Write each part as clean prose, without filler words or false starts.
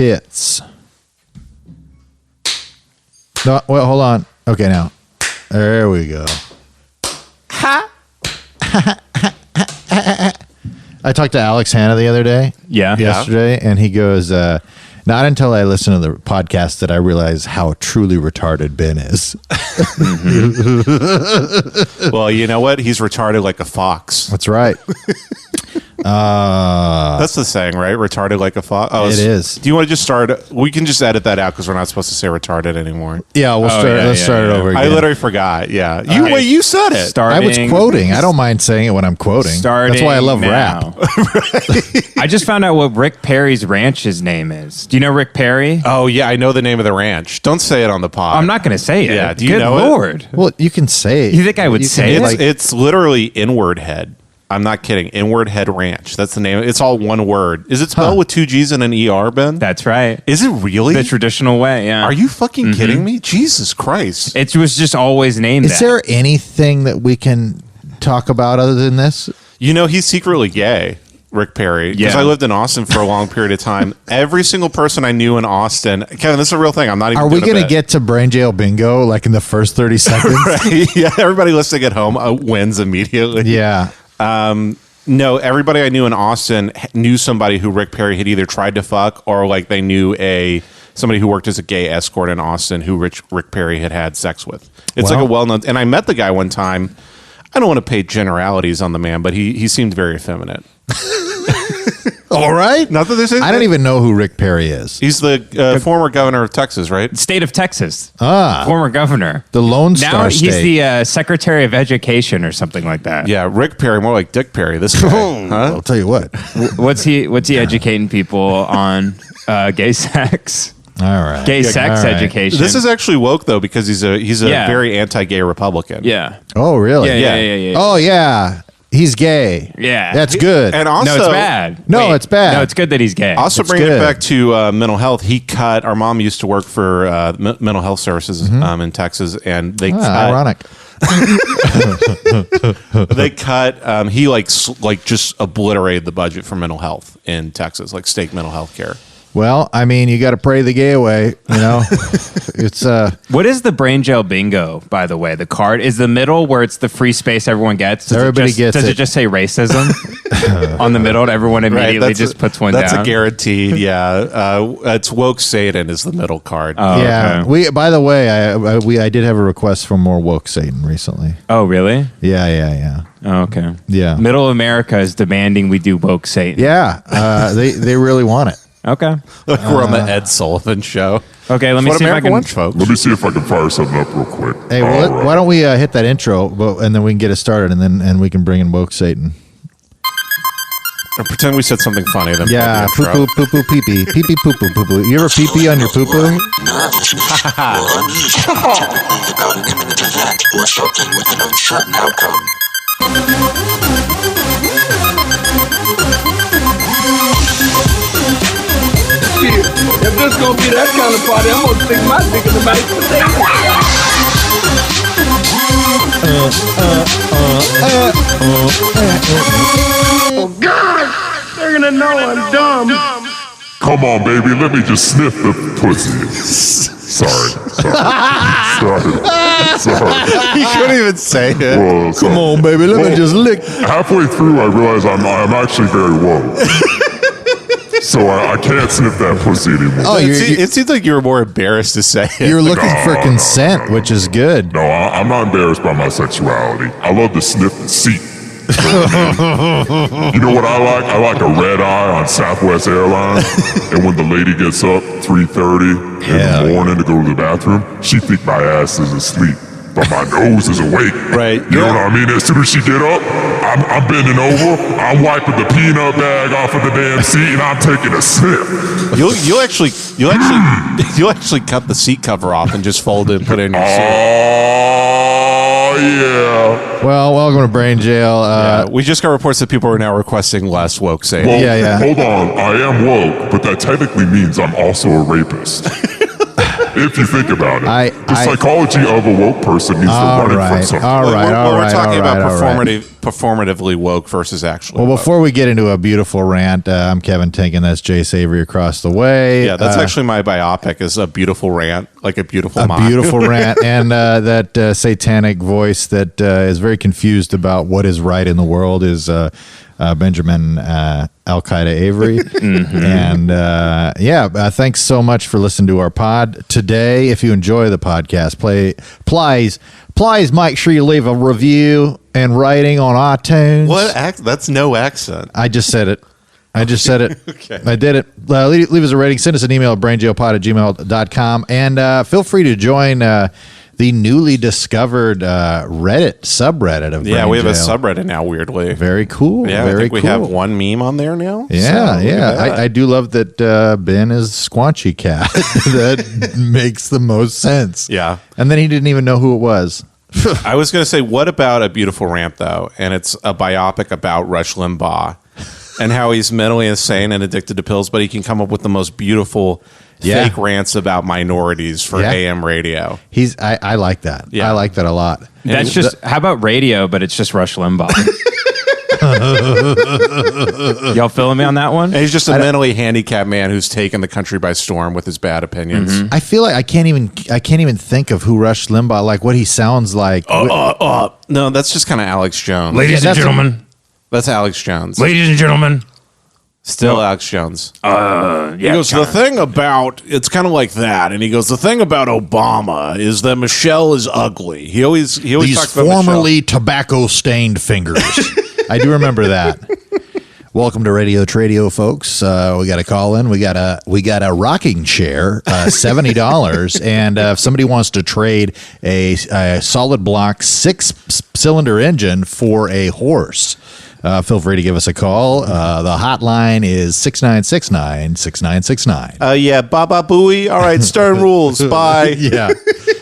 tits. No, well, hold on. Okay, now. There we go. Ha! I talked to Alex Hanna the other day. Yeah. Yesterday, and he goes, not until I listen to the podcast did I realize how truly retarded Ben is. Well, you know what? He's retarded like a fox. That's right. That's the saying, right? Retarded like a fox. Oh, it is. Do you want to just start? We can just edit that out because we're not supposed to say retarded anymore. Yeah, we'll start. Let's start it over again. I literally forgot. Yeah, you said it. I was quoting. I don't mind saying it when I'm quoting. That's why I love rap. I just found out what Rick Perry's ranch's name is. Do you know Rick Perry? Oh yeah, I know the name of the ranch. Don't say it on the pod. I'm not going to say it. Yeah, do you Good know Lord. it? Well, you can say it. You think I would say it? It's literally Inward Head. I'm not kidding. Inward Head Ranch. That's the name. It's all one word. Is it spelled with 2 G's and an ER, Ben? That's right. Is it really? The traditional way, yeah. Are you fucking kidding me? Jesus Christ. It was just always named Is there anything that we can talk about other than this? You know, he's secretly gay, Rick Perry. Because I lived in Austin for a long period of time. Every single person I knew in Austin, Kevin, this is a real thing. I'm not even. Are we going to get to brain jail bingo like in the first 30 seconds? Right? Yeah, everybody listening at home wins immediately. Yeah. No, everybody I knew in Austin knew somebody who Rick Perry had either tried to fuck or like they knew somebody who worked as a gay escort in Austin who Rick Perry had sex with. It's like a well-known. And I met the guy one time. I don't want to pay generalities on the man, but he seemed very effeminate. All right. Not that there's anything. I don't even know who Rick Perry is. He's the former governor of Texas, right? State of Texas. Ah. Former governor. The Lone Now Star he's State. the Secretary of Education or something like that. Yeah, Rick Perry, more like Dick Perry. This guy. Huh? I'll tell you what. What's he educating people on gay sex? All right. Gay sex education. This is actually woke though because he's a very anti-gay Republican. Yeah. Oh, really? Yeah. Oh, yeah. He's gay. Yeah. That's good. And also, no, it's bad. No, it's bad. No, it's good that he's gay. Also, It's bringing good. it back to mental health, our mom used to work for mental health services in Texas, and they cut. Ironic. They cut. He just obliterated the budget for mental health in Texas, like state mental health care. Well, I mean, you got to pray the gay away, you know. It's What is the brain jail bingo, by the way? The card is the middle where it's the free space everyone gets. Everybody gets Does it. it just say racism on the middle? Everyone immediately just puts one down. That's a guaranteed. Yeah, it's woke Satan is the middle card. yeah. Okay. We. By the way, I did have a request for more woke Satan recently. Oh, really? Yeah. Oh, okay. Yeah. Middle America is demanding we do woke Satan. Yeah. They really want it. Okay. Like we're on the Ed Sullivan show. Okay, let me What see if I America can. wants, folks. Let me see if I can fire something up real quick. Hey, well, why don't we hit that intro, and then we can get it started, and we can bring in woke Satan. Or pretend we said something funny. Then Yeah, poo plug poo the intro. poo poo pee pee pee pee poo poo poo poo. You ever pee pee on your poo poo? Typically about an imminent event or something with an uncertain outcome. If this gonna be that kind of party, I'm gonna stick my dick in the mashed potato. Oh God, they're gonna know I'm dumb. Come on, baby, let me just sniff the pussy. Sorry. He couldn't even say it. Well, Come on, baby, let me just lick. Halfway through, I realized I'm actually very woke. So I can't sniff that pussy anymore. Oh, It seems like you were more embarrassed to say it. you're looking for No, consent, which is good. No, I'm not embarrassed by my sexuality. I love to sniff the seat. You know what I like? I like a red eye on Southwest Airlines. And when the lady gets up 3:30 in the morning to go to the bathroom, she think my ass is asleep, but my nose is awake. Right. You know what I mean? As soon as she get up, I'm bending over, I'm wiping the peanut bag off of the damn seat, and I'm taking a sniff. You'll actually cut the seat cover off and just fold it and put it in your suit. Oh yeah. Well, welcome to Brain Jail. We just got reports that people are now requesting less woke Satan. Well, Yeah. hold on. I am woke, but that technically means I'm also a rapist. If you think about it. The psychology of a woke person means they're running from something. All right. We're talking about performatively woke versus actually Well, woke. before we get into a beautiful rant, I'm Kevin Tinkin. That's Jay Savory across the way. Yeah, that's actually my biopic is a beautiful rant, like a beautiful mind. beautiful rant, and that satanic voice that is very confused about what is right in the world is Benjamin Al Qaeda Avery. And thanks so much for listening to our pod today. If you enjoy the podcast, please make sure you leave a review and rating on iTunes. That's no accent. I just said it. Okay. I did it. Leave us a rating. Send us an email at brainjailpod@gmail.com. And feel free to join the newly discovered Reddit subreddit of Brain Yeah, we have a Jail. subreddit now, weirdly. Very cool. Yeah, very I think we cool. have one meme on there now. Yeah, So, look at that. I do love that Ben is Squanchy Cat. That makes the most sense. Yeah. And then he didn't even know who it was. I was going to say, what about A Beautiful Rant, though? And it's a biopic about Rush Limbaugh and how he's mentally insane and addicted to pills, but he can come up with the most beautiful fake rants about minorities for AM radio. I like that. Yeah. I like that a lot. That's just how about radio, but it's just Rush Limbaugh. Y'all feeling me on that one? And he's just a mentally handicapped man who's taken the country by storm with his bad opinions. I feel like I can't even think of who Rush Limbaugh, like what he sounds like. No, that's just kind of Alex Jones. Ladies and gentlemen. That's Alex Jones. Ladies and gentlemen. Still Alex Jones. Yeah, He goes, the thing about, it's kind of like that. And he goes, the thing about Obama is that Michelle is ugly. He always These talks about formerly tobacco-stained fingers. I do remember that. Welcome to Radio Tradio, folks. We got a call in. We got a rocking chair, $70, and if somebody wants to trade a solid block 6-cylinder engine for a horse, feel free to give us a call. The hotline is 6969-6969. yeah, Baba Booey. All right, Stern rules. Bye. Yeah.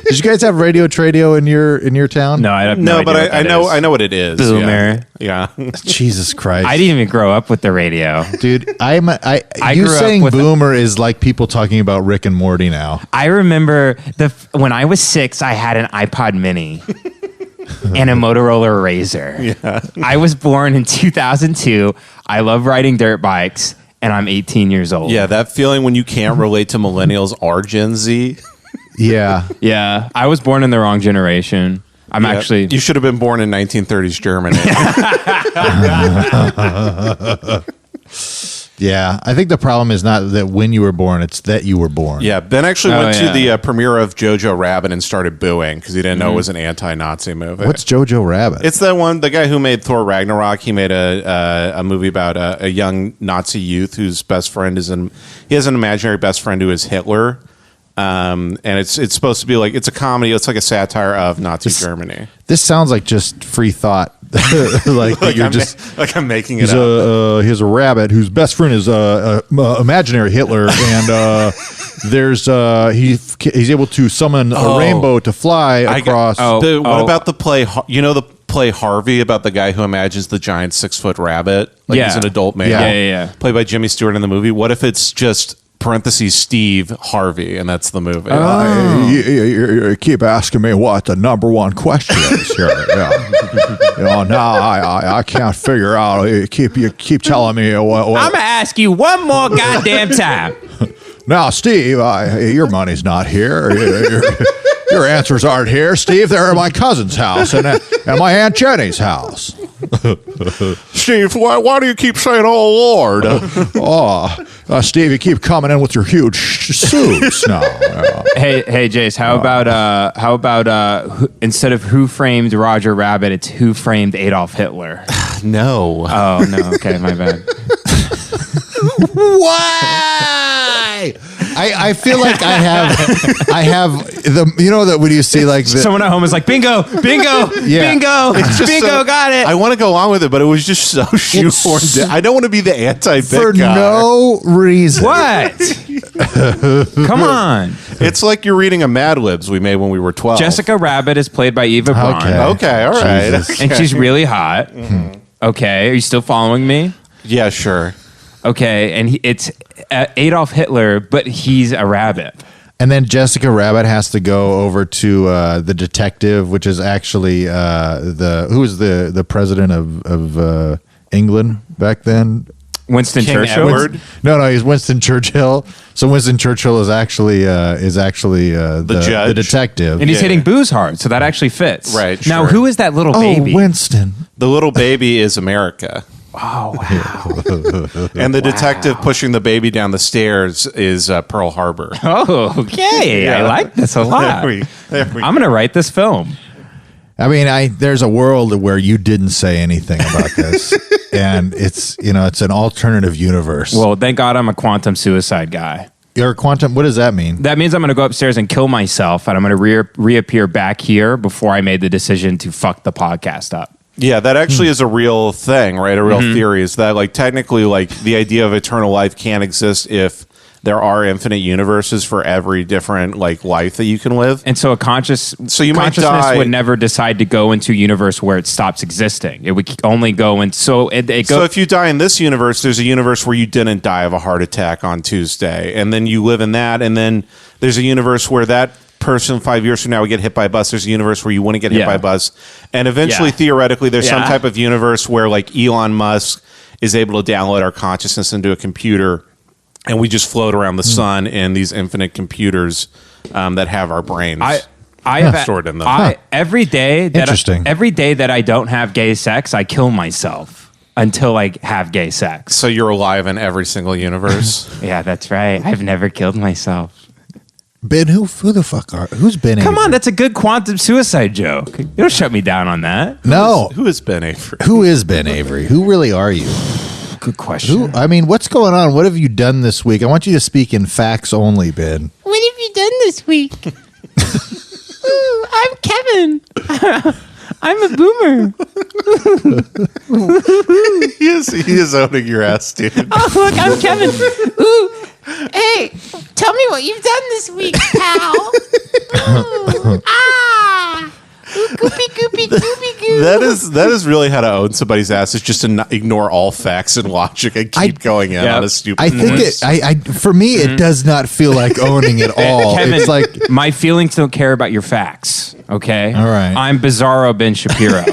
Did you guys have Radio Tradio in your town? No, I have No, no but idea what I that know is. I know what it is. Boomer. Yeah. Jesus Christ. I didn't even grow up with the radio. Dude, you grew up saying with boomer is like people talking about Rick and Morty now. I remember when I was 6, I had an iPod Mini and a Motorola Razr. Yeah. I was born in 2002. I love riding dirt bikes, and I'm 18 years old. Yeah, that feeling when you can't relate to millennials or Gen Z. Yeah. Yeah. I was born in the wrong generation. I'm actually... You should have been born in 1930s Germany. Yeah. I think the problem is not that when you were born, it's that you were born. Yeah, Ben actually went to yeah. the premiere of Jojo Rabbit and started booing because he didn't know it was an anti-Nazi movie. What's Jojo Rabbit? It's the guy who made Thor Ragnarok. He made a movie about a young Nazi youth whose best friend he has an imaginary best friend who is Hitler. And it's supposed to be like, it's a comedy. It's like a satire of Nazi Germany. This sounds like just free thought. like you're I'm making it he's up. he has a rabbit whose best friend is imaginary Hitler, and he's able to summon a rainbow to fly across. What about the play? You know the play Harvey about the guy who imagines the giant 6-foot rabbit? Like Yeah. he's an adult male. Yeah. Played by Jimmy Stewart in the movie. What if it's just parentheses Steve Harvey, and that's the movie? You keep asking me what the number one question is here. Yeah. Now I can't figure out. You keep telling me what. I'm going to ask you one more goddamn time. Now, Steve, your money's not here. Your answers aren't here, Steve. They're at my cousin's house and my Aunt Jenny's house. Steve, why do you keep saying, "Oh Lord"? Steve, you keep coming in with your huge suits now. Hey, Jace, how about instead of Who Framed Roger Rabbit, it's Who Framed Adolf Hitler? No. Oh, no. Okay, my bad. Why? I feel like I have the that when you see like Someone at home is like, bingo, Yeah. bingo, bingo, got it. I want to go on with it, but it was just so shoehorned in. I don't want to be the anti-bit for guy. no reason. What? Come on. It's like you're reading a Mad Libs we made when we were 12. Jessica Rabbit is played by Eva Braun. Okay, all right. Jesus. And she's really hot. Okay, are you still following me? Yeah, sure. Okay, and it's Adolf Hitler, but he's a rabbit. And then Jessica Rabbit has to go over to the detective, which is actually who was the president of England back then? Winston King Churchill. Edward? No, he's Winston Churchill. So Winston Churchill is actually the judge. the detective. And he's hitting booze hard, so that actually fits. Right, Now, sure. who is that little oh, baby? Winston. The little baby is America. Oh, wow. And the detective pushing the baby down the stairs is Pearl Harbor. Oh, okay. I like this a lot. There we I'm going to write this film. I mean, there's a world where you didn't say anything about this, and it's an alternative universe. Well, thank God I'm a quantum suicide guy. You're a quantum. What does that mean? That means I'm going to go upstairs and kill myself, and I'm going to reappear back here before I made the decision to fuck the podcast up. Yeah, that actually is a real thing, right? A real theory is that, like, technically, like, the idea of eternal life can't exist if there are infinite universes for every different, like, life that you can live. And so you might consciousness die. would never decide to go into a universe where it stops existing. It would only go in. So So if you die in this universe, there's a universe where you didn't die of a heart attack on Tuesday, and then you live in that, and then there's a universe where that person 5 years from now would get hit by a bus. There's a universe where you wouldn't get hit by a bus, and eventually, theoretically, there's some type of universe where, like, Elon Musk is able to download our consciousness into a computer, and we just float around the sun in these infinite computers that have our brains. I have stored in them. Every day that Interesting. every day that I don't have gay sex, I kill myself until I have gay sex. So you're alive in every single universe. Yeah, that's right. I've never killed myself. Ben, who the fuck who's Ben? Come Avery? on, that's a good quantum suicide joke. You don't shut me down on that. No. Who is Ben Avery? Who is Ben Avery? Who really are you? Good question. I mean, what's going on? What have you done this week? I want you to speak in facts only, Ben. What have you done this week? Ooh, I'm Kevin. I'm a boomer. He is owning your ass, dude. Oh, look, I'm Kevin. Ooh, hey, tell me what you've done this week, pal. Ooh, ah. Ooh, goopy, goo. That is really how to own somebody's ass, is just to not ignore all facts and logic and keep going in on a stupid I think for me, it does not feel like owning at all. Kevin, It's like, my feelings don't care about your facts. Okay. All right. I'm Bizarro Ben Shapiro.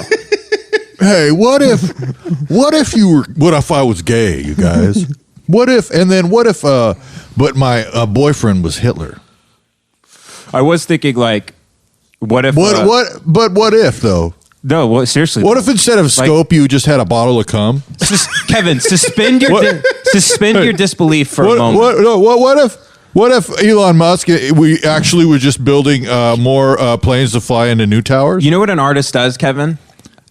hey, what if I was gay, you guys? What if but my boyfriend was Hitler? I was thinking, like, what if? What if though? No, well, seriously. What if instead of scope you just had a bottle of cum? Kevin, suspend your your disbelief for a moment. What if Elon Musk we actually was just building more planes to fly into new towers? You know what an artist does, Kevin?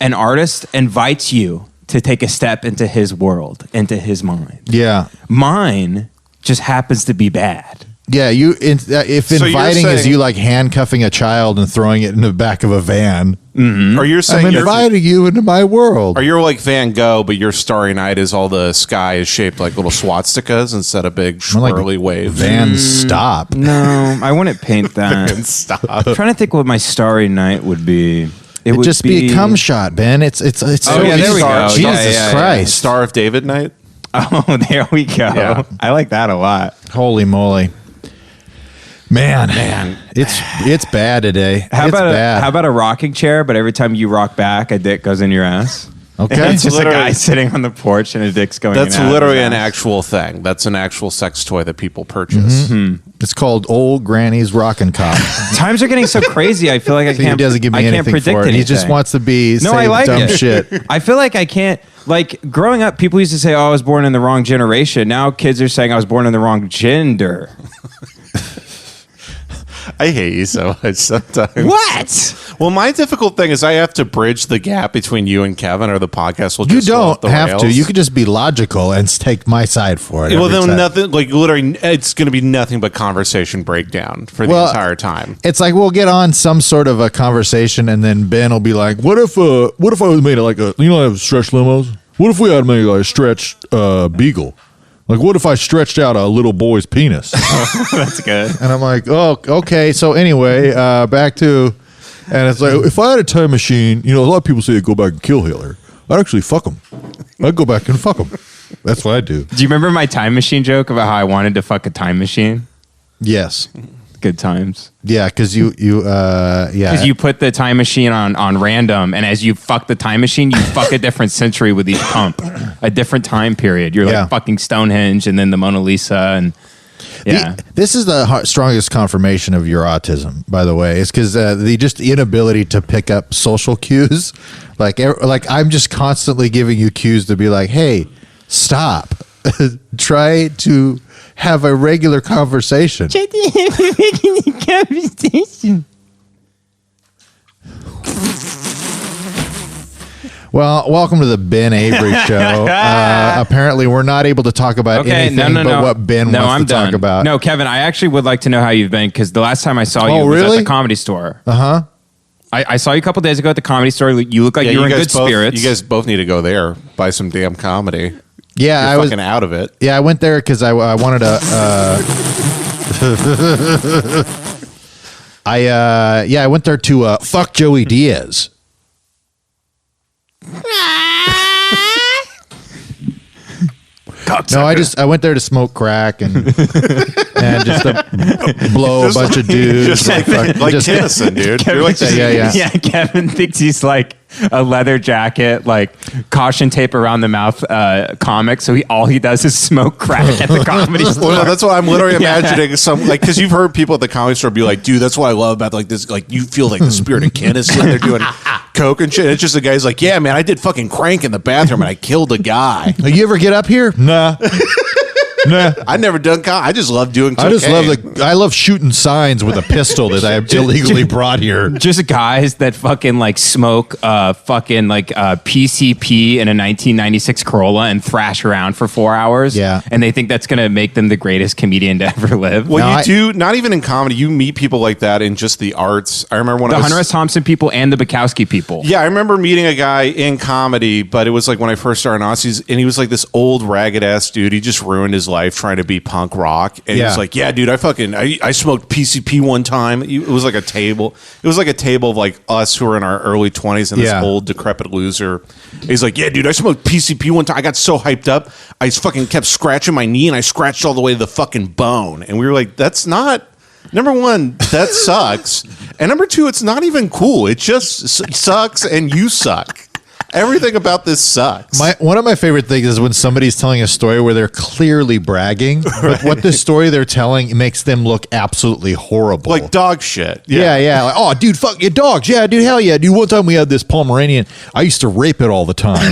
An artist invites you to take a step into his world, into his mind. Yeah. Mine just happens to be bad. Yeah, if So you're inviting is saying- you like handcuffing a child and throwing it in the back of a van, Or you're I'm saying inviting you into my world. or you're like Van Gogh, but your Starry Night is all the sky is shaped like little swastikas instead of big I'm like swirly waves. Van stop. No, I wouldn't paint that. And stop. I'm trying to think what my starry night would be. It'd just be a cum shot, Ben. It's so yeah, there we go. Jesus Yeah, yeah, yeah. Christ. Star of David Night. Oh, there we go. Yeah. I like that a lot. Holy moly. Man. It's bad today. How it's bad. about a rocking chair, but every time you rock back, a dick goes in your ass? Okay. It's just a literally- guy sitting on the porch and a dick's going That's in and out of literally his an ass. actual thing. That's an actual sex toy that people purchase. It's called Old Granny's Rockin' Cop. Times are getting so crazy. I feel like I He can't. doesn't give me I can't anything predict for it. anything. He just wants to be No, say I like dumb it. shit. I feel like I can't. Like growing up, people used to say, "Oh, I was born in the wrong generation." Now kids are saying, "I was born in the wrong gender." I hate you so much sometimes. What? Well, my difficult thing is I have to bridge the gap between you and Kevin, or the podcast will You just go off don't the have to. rails. You could just be logical and take my side for it. Well, every then time. nothing. Like literally, it's going to be nothing but conversation breakdown for the Well, entire time. It's like we'll get on some sort of a conversation, and then Ben will be like, "What if I was made like a have stretch limos? What if we had made like a stretch beagle? Like what if I stretched out a little boy's penis?" That's good. And I'm like, "Oh, okay." So anyway, back to, and it's like if I had a time machine, a lot of people say go back and kill Hitler. I'd actually fuck him. I'd go back and fuck him. That's what I do. Do you remember my time machine joke about how I wanted to fuck a time machine? Yes. Good times. Yeah, because Because you put the time machine on random, and as you fuck the time machine, you fuck a different century with each pump, a different time period. You're Yeah. like fucking Stonehenge, and then the Mona Lisa, and This is the strongest confirmation of your autism, by the way. It's because the just inability to pick up social cues. Like I'm just constantly giving you cues to be like, hey, stop. Try to have a regular conversation. Well, welcome to the Ben Avery Show. Apparently, we're not able to talk about anything but what Ben wants to talk about. No, Kevin, I actually would like to know how you've been, because the last time I saw you was at the Comedy Store. Uh-huh. I saw you a couple days ago at the Comedy Store. You look like you were in good spirits. You guys both need to go there, buy some damn comedy. Yeah, You're fucking out of it. Yeah, I went there because I wanted to. I went there to fuck Joey Diaz. No, I went there to smoke crack and just to blow a bunch of dudes. Just like Tennyson, dude. You're like Yeah, Kevin thinks he's like a leather jacket, like caution tape around the mouth comic. So all he does is smoke crack at the Comedy Store. Well, that's what I'm literally imagining. Some like, because you've heard people at the Comedy Store be like, dude, that's what I love about like this. Like, you feel like the spirit of Kennison. They're doing coke and shit. It's just the guy's like, yeah, man, I did fucking crank in the bathroom and I killed a guy. You ever get up here? Nah. Nah. I never done I just love doing cocaine. I love shooting signs with a pistol that I have illegally brought here. Just guys that fucking like smoke fucking like PCP in a 1996 Corolla and thrash around for 4 hours. Yeah. And they think that's going to make them the greatest comedian to ever live. Well, not even in comedy, you meet people like that in just the arts. I remember when the Hunter S. Thompson people and the Bukowski people. Yeah, I remember meeting a guy in comedy, but it was like when I first started in Aussies, and he was like this old ragged ass dude. He just ruined his life trying to be punk rock. And he was like, yeah, dude, I smoked PCP one time. It was like a table. It was like a table of like us who were in our early 20s and this old decrepit loser. He's like, yeah, dude, I smoked PCP one time. I got so hyped up. I fucking kept scratching my knee and I scratched all the way to the fucking bone. And we were like, that's not... Number one, that sucks. And number two, it's not even cool. It just sucks and you suck. Everything about this sucks. One of my favorite things is when somebody's telling a story where they're clearly bragging, but what the story they're telling makes them look absolutely horrible. Like dog shit. Yeah. Like, oh, dude, fuck your dogs. Yeah, dude, hell yeah. Dude, one time we had this Pomeranian. I used to rape it all the time.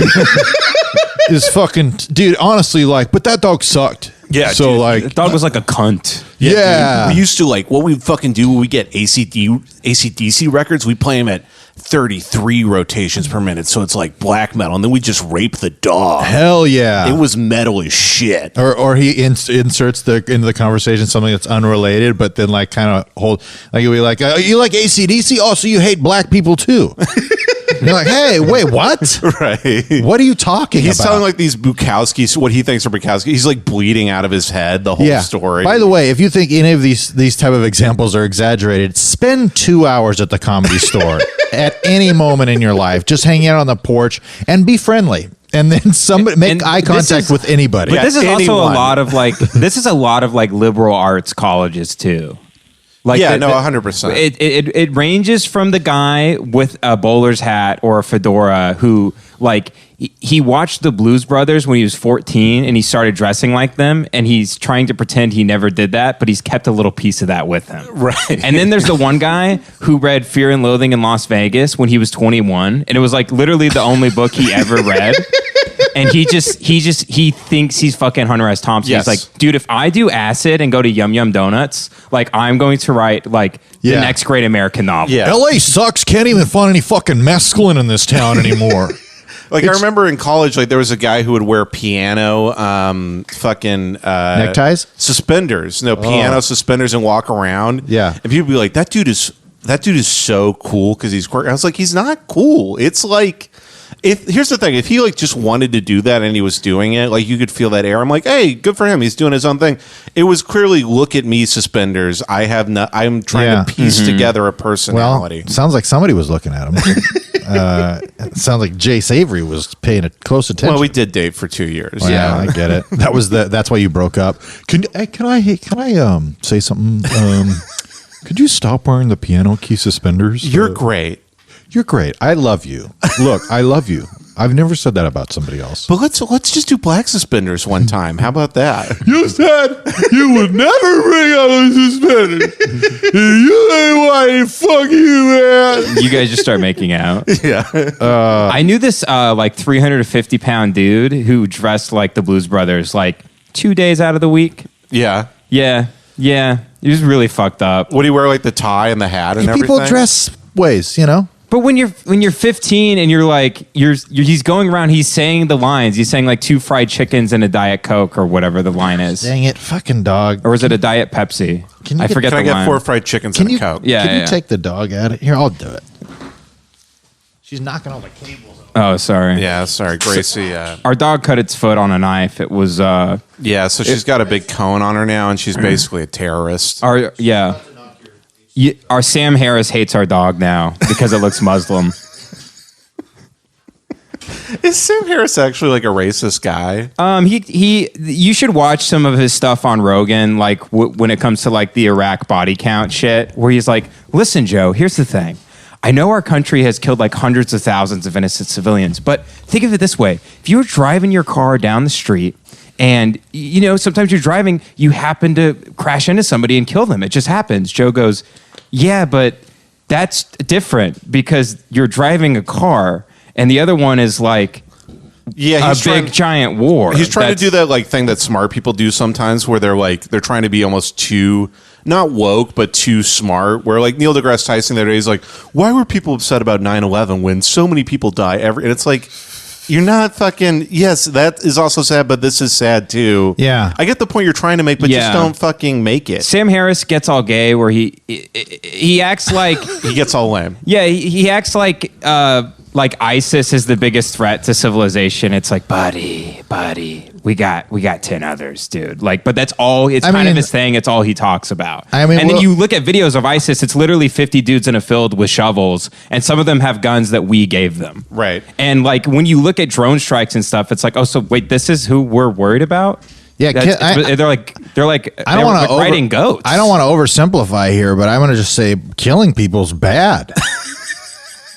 This fucking... Dude, honestly, like, but that dog sucked. Yeah, so dude, like... The dog was like a cunt. Yeah. Dude, we used to like, what we fucking do when we get AC/DC records, we play them at 33 rotations per minute, so it's like black metal, and then we just rape the dog. Hell yeah. It was metal as shit. Or he inserts into the conversation something that's unrelated, but then like kind of hold... Like, he'll be like, you like AC/DC? Oh, so you hate black people too. You're like, hey, wait, what? Right. What are you talking about? He's telling like these Bukowskis, what he thinks are Bukowski. He's like bleeding out of his head the whole story. By the way, if you think any of these type of examples are exaggerated, spend 2 hours at the Comedy Store at any moment in your life, just hanging out on the porch and be friendly. And then somebody make eye contact with anybody. But this is also a lot of like liberal arts colleges too. Like 100%. It ranges from the guy with a bowler's hat or a fedora who like he watched the Blues Brothers when he was 14 and he started dressing like them, and he's trying to pretend he never did that, but he's kept a little piece of that with him. Right. And then there's the one guy who read Fear and Loathing in Las Vegas when he was 21, and it was like literally the only book he ever read. And he thinks he's fucking Hunter S. Thompson. Yes. He's like, dude, if I do acid and go to Yum Yum Donuts, like I'm going to write like the next great American novel. Yeah. LA sucks. Can't even find any fucking mescaline in this town anymore. Like I remember in college, like there was a guy who would wear piano, neckties, suspenders, piano suspenders, and walk around. Yeah, and people would be like, that dude is so cool because he's quirky. I was like, he's not cool. It's like, here's the thing, if he like just wanted to do that and he was doing it, like you could feel that air. I'm like, hey, good for him. He's doing his own thing. It was clearly, look at me, suspenders. I'm trying to piece together a personality. Well, sounds like somebody was looking at him. It sounds like Jace Avery was paying close attention. Well, we did date for 2 years. Well, yeah, I get it. That's why you broke up. Can I say something? Could you stop wearing the piano key suspenders? You're great. You're great. I love you. Look, I love you. I've never said that about somebody else. But let's just do black suspenders one time. How about that? You said you would never bring out the suspenders. You ain't white. Fuck you, man. You guys just start making out. Yeah. I knew this like 350-pound dude who dressed like the Blues Brothers like 2 days out of the week. Yeah. Yeah. He was really fucked up. What do you wear, like the tie and the hat and everything? People dress ways, you know. But when you're 15 and you're like he's going around, he's saying the lines. He's saying like 2 fried chickens and a Diet Coke or whatever the line is. Dang it, fucking dog. Or was it a Diet Pepsi? I forget Can the I get line. 4 fried chickens and a Coke? Yeah. Can you take the dog out of here? I'll do it. She's knocking all the cables over. Oh, sorry. Yeah, sorry, Gracie. Our dog cut its foot on a knife. It was Yeah, so she's got a big cone on her now, and she's basically a terrorist. our Sam Harris hates our dog now because it looks Muslim. Is Sam Harris actually like a racist guy? You should watch some of his stuff on Rogan, like when it comes to like the Iraq body count shit, where he's like, listen, Joe, here's the thing. I know our country has killed like hundreds of thousands of innocent civilians, but think of it this way. If you're driving your car down the street and, you know, sometimes you're driving, you happen to crash into somebody and kill them. It just happens. Joe goes, yeah, but that's different because you're driving a car and the other one is like Yeah, a big giant war. He's trying to do that like thing that smart people do sometimes, where they're trying to be almost too not woke but too smart. Where like Neil deGrasse Tyson the other day, he's like, "Why were people upset about 9/11 when so many people die every?" And it's like, you're not fucking. Yes, that is also sad, but this is sad too. Yeah, I get the point you're trying to make, but just don't fucking make it. Sam Harris gets all gay, where he acts like he gets all lame. Yeah, he acts like ISIS is the biggest threat to civilization. It's like, buddy, we got 10 others, dude. Like, but that's all. It's kind of his thing. It's all he talks about. I mean, and then you look at videos of ISIS. It's literally 50 dudes in a field with shovels, and some of them have guns that we gave them. Right. And like when you look at drone strikes and stuff, it's like, oh, so wait, this is who we're worried about. Yeah, they're like. I don't want to riding goats. I don't want to oversimplify here, but I'm going to just say killing people's bad.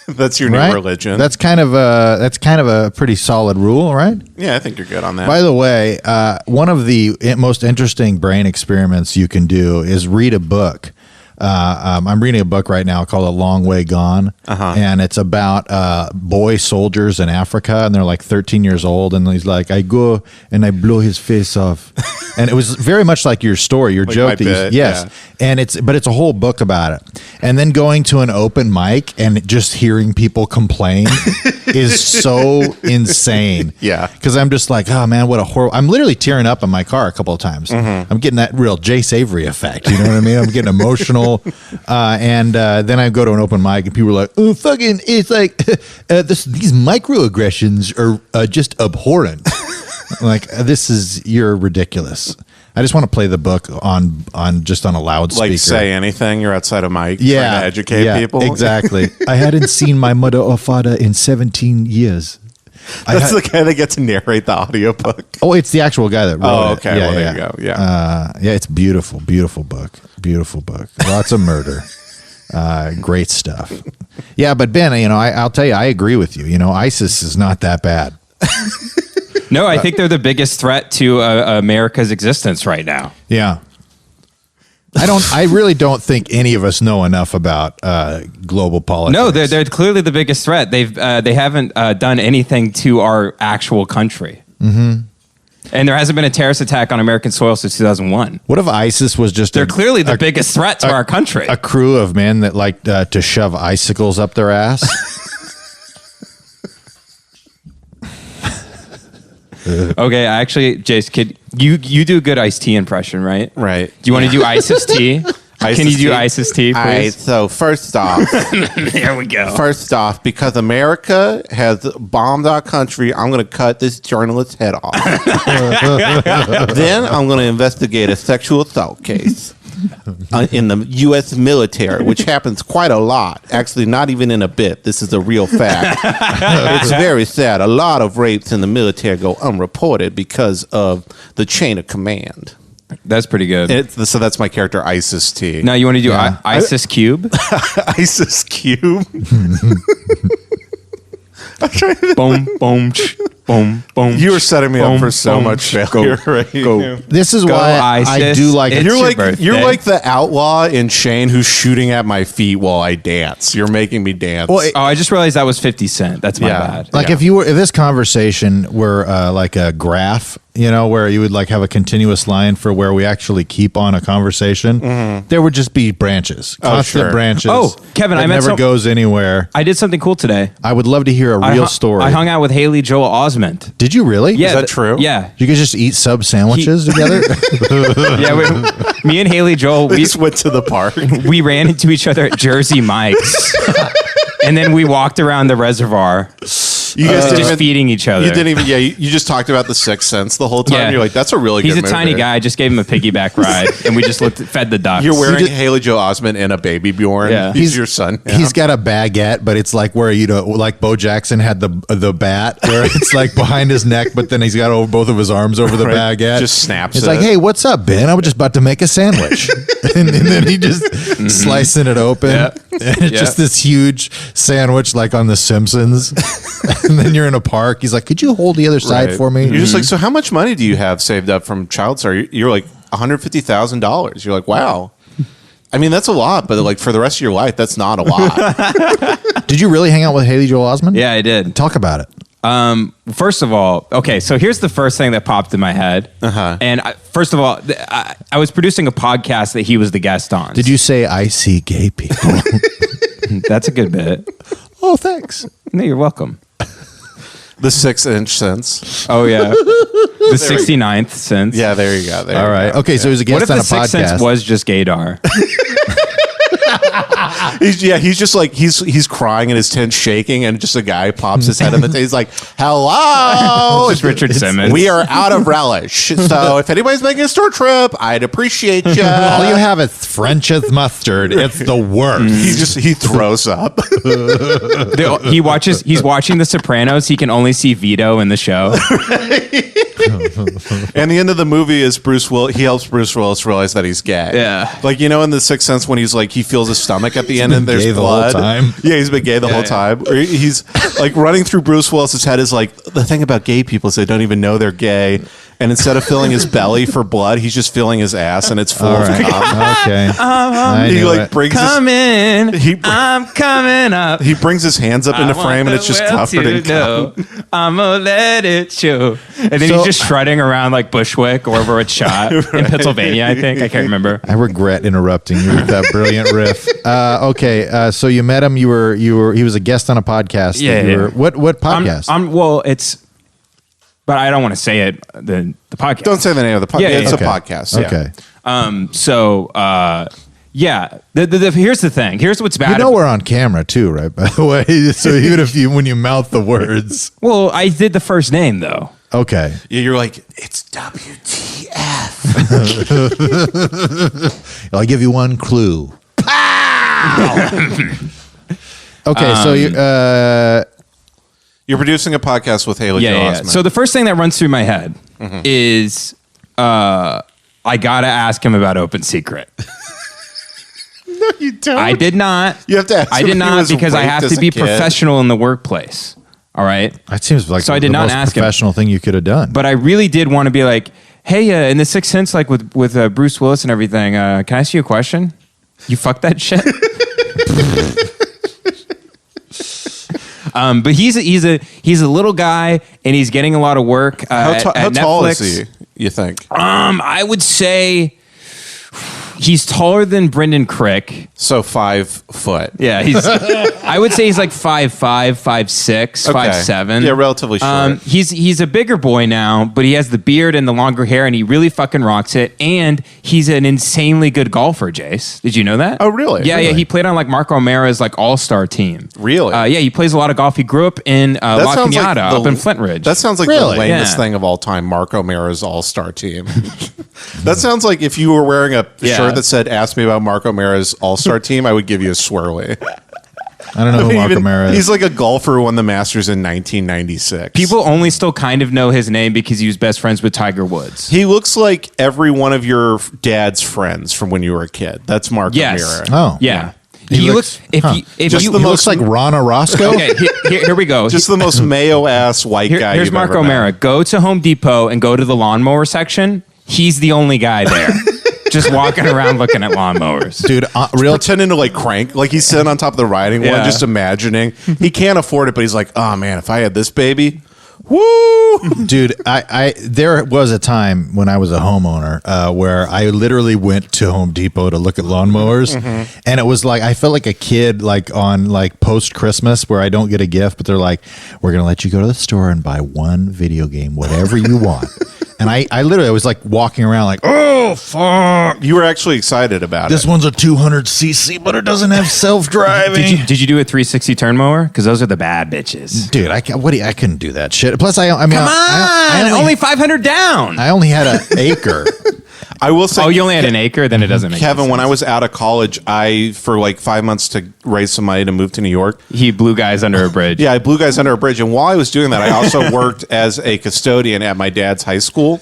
That's your new religion. That's kind of a pretty solid rule, right? Yeah, I think you're good on that. By the way, one of the most interesting brain experiments you can do is read a book. I'm reading a book right now called A Long Way Gone, and it's about boy soldiers in Africa, and they're like 13 years old, and he's like, I go and I blow his face off, and it was very much like your story, your like joke. That yes, yeah. And it's a whole book about it, and then going to an open mic and just hearing people complain is so insane. Yeah, because I'm just like, oh man, what a horrible. I'm literally tearing up in my car a couple of times. I'm getting that real Jay Savory effect. You know what I mean? I'm getting emotional. And then I go to an open mic and people are like, oh, fucking, it's like these microaggressions are just abhorrent. Like, you're ridiculous. I just want to play the book on a loudspeaker. Like say anything, you're outside of mic trying to educate people. Exactly. I hadn't seen my mother or father in 17 years. That's the guy that gets to narrate the audiobook. Oh, it's the actual guy that wrote it. Oh, okay. Yeah, well, there you go. Yeah. It's beautiful, beautiful book. Beautiful book. Lots of murder. Great stuff. Yeah, but Ben, I'll tell you, I agree with you. ISIS is not that bad. No, I think they're the biggest threat to America's existence right now. Yeah. I really don't think any of us know enough about global politics. No, they're clearly the biggest threat. They haven't done anything to our actual country. Mm-hmm. And there hasn't been a terrorist attack on American soil since 2001. What if ISIS was just they're clearly the biggest threat to our country. A crew of men that like to shove icicles up their ass. Okay, actually, Jace, kid, you do a good iced tea impression, right? Right. Do you want to do ISIS tea? Can you do ISIS tea, please? All right, so first off, there we go. First off, because America has bombed our country, I'm going to cut this journalist's head off. Then I'm going to investigate a sexual assault case in the U.S. military, which happens quite a lot. Actually, not even in a bit. This is a real fact. It's very sad. A lot of rapes in the military go unreported because of the chain of command. That's pretty good. So that's my character, Isis T. Now you want to do Isis Cube? Isis Cube. Boom, boom, boom, boom. You were setting me up for so much failure. Right? Go. This is Go, why I Isis. do like It's You're your like birthday. you're like the outlaw in Shane who's shooting at my feet while I dance. You're making me dance. Well, Oh, I just realized that was 50 Cent. That's my Yeah. bad. Like Yeah. if this conversation were like a graph, where you would like have a continuous line for where we actually keep on a conversation, there would just be branches, constant sure. branches. Oh, Kevin, that I met never goes anywhere. I did something cool today. I would love to hear a real story. I hung out with Haley Joel Osment. Did you really? Yeah, Is that true? Yeah. You guys just eat sub sandwiches together? Yeah, me and Haley Joel, We just went to the park. we ran into each other at Jersey Mike's. And then we walked around the reservoir, You guys didn't just even, feeding each other. You didn't even. Yeah, you just talked about the Sixth Sense the whole time. Yeah. You're like, that's a really He's good a movie. tiny guy. I just gave him a piggyback ride, and we just fed the ducks. You're wearing Haley Joe Osment and a baby Bjorn. Yeah. He's your son. Yeah. He's got a baguette, but it's like where like Bo Jackson had the bat, where it's like behind his neck, but then he's got both of his arms over the Right. baguette. Just snaps It's it. like, hey, what's up, Ben? I was just about to make a sandwich, and then he just slicing it open, Yeah. and it's Yeah. just this huge sandwich, like on The Simpsons. And then you're in a park. He's like, could you hold the other side Right. for me? You're just like, so how much money do you have saved up from child star? You're like $150,000. You're like, wow. I mean, that's a lot, but like for the rest of your life, that's not a lot. Did you really hang out with Haley Joel Osment? Yeah, I did. Talk about it. First of all, okay, so here's the first thing that popped in my head. And first of all, I was producing a podcast that he was the guest on. Did you say I see gay people? That's a good bit. Oh, thanks. No, you're welcome. The 6-inch sense. Oh, yeah. The 69th sense. Yeah, there you go. There All you right. go. Okay, so he was a What guest if on the a Sixth Sense podcast. was just gaydar? He's just like he's crying and his tent's shaking, and just a guy pops his head in the tent. He's like, "Hello, Just Richard Simmons. We are out of relish. So if anybody's making a store trip, I'd appreciate you." All you have is French's mustard. It's the worst. He throws up. He's watching The Sopranos. He can only see Vito in the show. And the end of the movie is he helps Bruce Willis realize that he's gay. Yeah. Like, in The Sixth Sense when he's like, he feels his stomach at the end and there's gay the whole blood. time. Yeah, he's been gay the whole time. Or he's like running through Bruce Willis's head is like, the thing about gay people is they don't even know they're gay. And instead of filling his belly for blood, he's just filling his ass and it's full All of right. cum. Okay. I He knew like it. brings Come in. He- I'm coming up. he brings his hands up into I frame and want it's just the world covered in to know. cum. I'ma let it show. And then So- he's just shredding around like Bushwick or where it's shot in Pennsylvania, I think. I can't remember. I regret interrupting you with that brilliant riff. Okay, so you met him. He was a guest on a podcast. that Yeah, you yeah. were- what podcast? But I don't want to say it. The podcast. Don't say the name of the podcast. Yeah, It's yeah. a podcast. Yeah. Okay. Yeah. Here's the thing. Here's what's bad. You know we're on camera too, right? By the way, so even if when you mouth the words, Well, I did the first name though. okay. Yeah, you're like, it's WTF. I'll give you one clue. Okay, so you. You're producing a podcast with Haley Joel Yeah. Osment. So the first thing that runs through my head is I gotta ask him about Open Secret. No, you don't. I did not. You have to ask I him did if he not was because I raped have as to a be kid. professional in the workplace. All right. That seems like So I the did not most ask him. professional thing you could have done. But I really did want to be like, hey, in the Sixth Sense, like with Bruce Willis and everything, can I ask you a question? You fucked that shit? But he's a little guy and he's getting a lot of work. How at tall Netflix. is he, you think? I would say he's taller than Brendan Crick. So 5 foot. Yeah, I would say he's like 5'5", 5'6", 5'7". Yeah, relatively short. He's a bigger boy now, but he has the beard and the longer hair, and he really fucking rocks it. And he's an insanely good golfer, Jace. Did you know that? Oh, really? Yeah, yeah. Really? He played on like Marco O'Mara's like all-star team. Really? Yeah, he plays a lot of golf. He grew up in La sounds like Cunada up the- in Flint Ridge. That sounds like Really? the lamest Yeah. thing of all time, Mark O'Mara's all-star team. That sounds like if you were wearing a Yeah. shirt that said, ask me about Mark O'Mara's all-star team, I would give you a swirly. I don't know who Mark O'Mara is. He's like a golfer who won the Masters in 1996. People only still kind of know his name because he was best friends with Tiger Woods. He looks like every one of your dad's friends from when you were a kid. That's Mark Yes. O'Mara. Oh. Yeah. He looks. If Just you the He most- looks like Ron Orozco. okay, here we go. Just the most mayo-ass white guy Here's you've Mark ever met. O'Mara. Go to Home Depot and go to the lawnmower section. He's the only guy there, just walking around looking at lawnmowers. Dude, real Pretending to like crank, like he's sitting on top of the riding one, Yeah. just imagining. He can't afford it, but he's like, oh man, if I had this baby, woo! Dude, I there was a time when I was a homeowner where I literally went to Home Depot to look at lawnmowers, and it was like I felt like a kid, like on like post Christmas, where I don't get a gift, but they're like, "We're gonna let you go to the store and buy one video game, whatever you want." And I literally was like walking around like, "Oh fuck, You were actually excited about this it. one's a 200cc, but it doesn't have self driving." Did you do a 360 turn mower? Because those are the bad bitches. Dude, I couldn't do that shit. Plus, I mean, Come on, I only 500 down. I only had an acre. I will say, Oh, you only had an acre? Then it doesn't make Kevin, any when I sense. was out of college, I for like 5 months to raise some money to move to New York. He blew guys under a bridge. Yeah, I blew guys under a bridge, and while I was doing that, I also worked as a custodian at my dad's high school,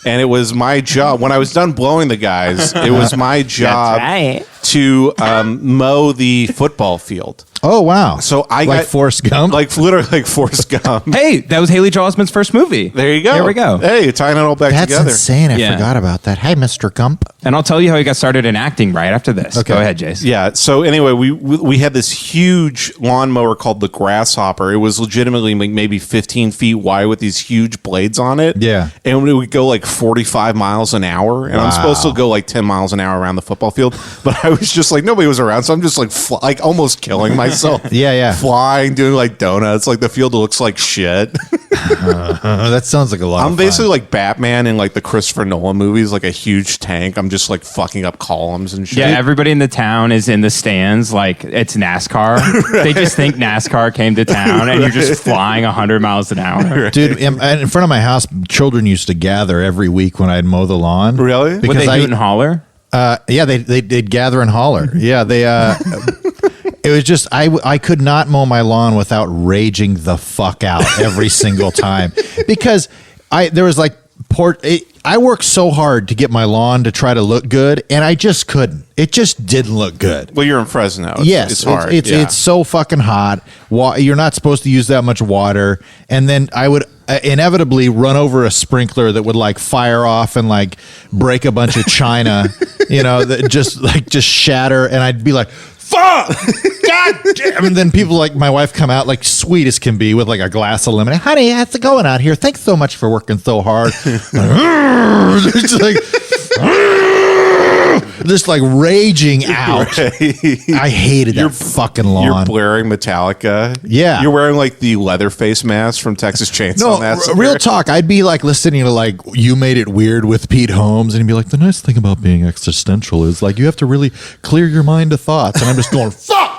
and it was my job. When I was done blowing the guys, it was my job right. to mow the football field. Oh wow! So I like got Forrest Gump. like literally like Forrest Gump. Hey, that was Haley Joel Osment's first movie. There you go. There we go. Hey, tying it all back That's together. insane. I Yeah. forgot about that. Hey, Mr. Gump. And I'll tell you how he got started in acting right after this. Okay. Go ahead, Jace. Yeah. So anyway, we had this huge lawnmower called the Grasshopper. It was legitimately like maybe 15 feet wide with these huge blades on it. Yeah. And we would go like 45 miles an hour, and I'm supposed to go like 10 miles an hour around the football field, but I was just like nobody was around, so I'm just like like almost killing myself. Yeah. Flying, doing like donuts. Like the field looks like shit. That sounds like a lot. I'm of basically fun. like Batman in like the Christopher Nolan movies, like a huge tank. I'm just like fucking up columns and shit. Yeah, everybody in the town is in the stands like it's NASCAR. They just think NASCAR came to town and you're just flying 100 miles an hour. Dude, in front of my house, children used to gather every week when I'd mow the lawn. Really? Would they hoot and holler? Yeah, they'd gather and holler. Yeah, they. It was just I could not mow my lawn without raging the fuck out every single time because there was like I worked so hard to get my lawn to try to look good, and I just couldn't. It just didn't look good. Well, you're in Fresno. Yes, it's hard. It's so fucking hot. You're not supposed to use that much water, and then I would inevitably run over a sprinkler that would like fire off and like break a bunch of china, that just shatter, and I'd be like, "Fuck, God damn!" And then people like my wife come out like sweet as can be with like a glass of lemonade. Honey, how's it going out here? Thanks so much for working so hard. Just like raging out. I hated that fucking lawn. You're blaring Metallica. Yeah. You're wearing like the Leatherface mask from Texas Chainsaw No, Massacre. real talk. I'd be like listening to like You Made It Weird with Pete Holmes, and he'd be like, the nice thing about being existential is like you have to really clear your mind of thoughts. And I'm just going, fuck.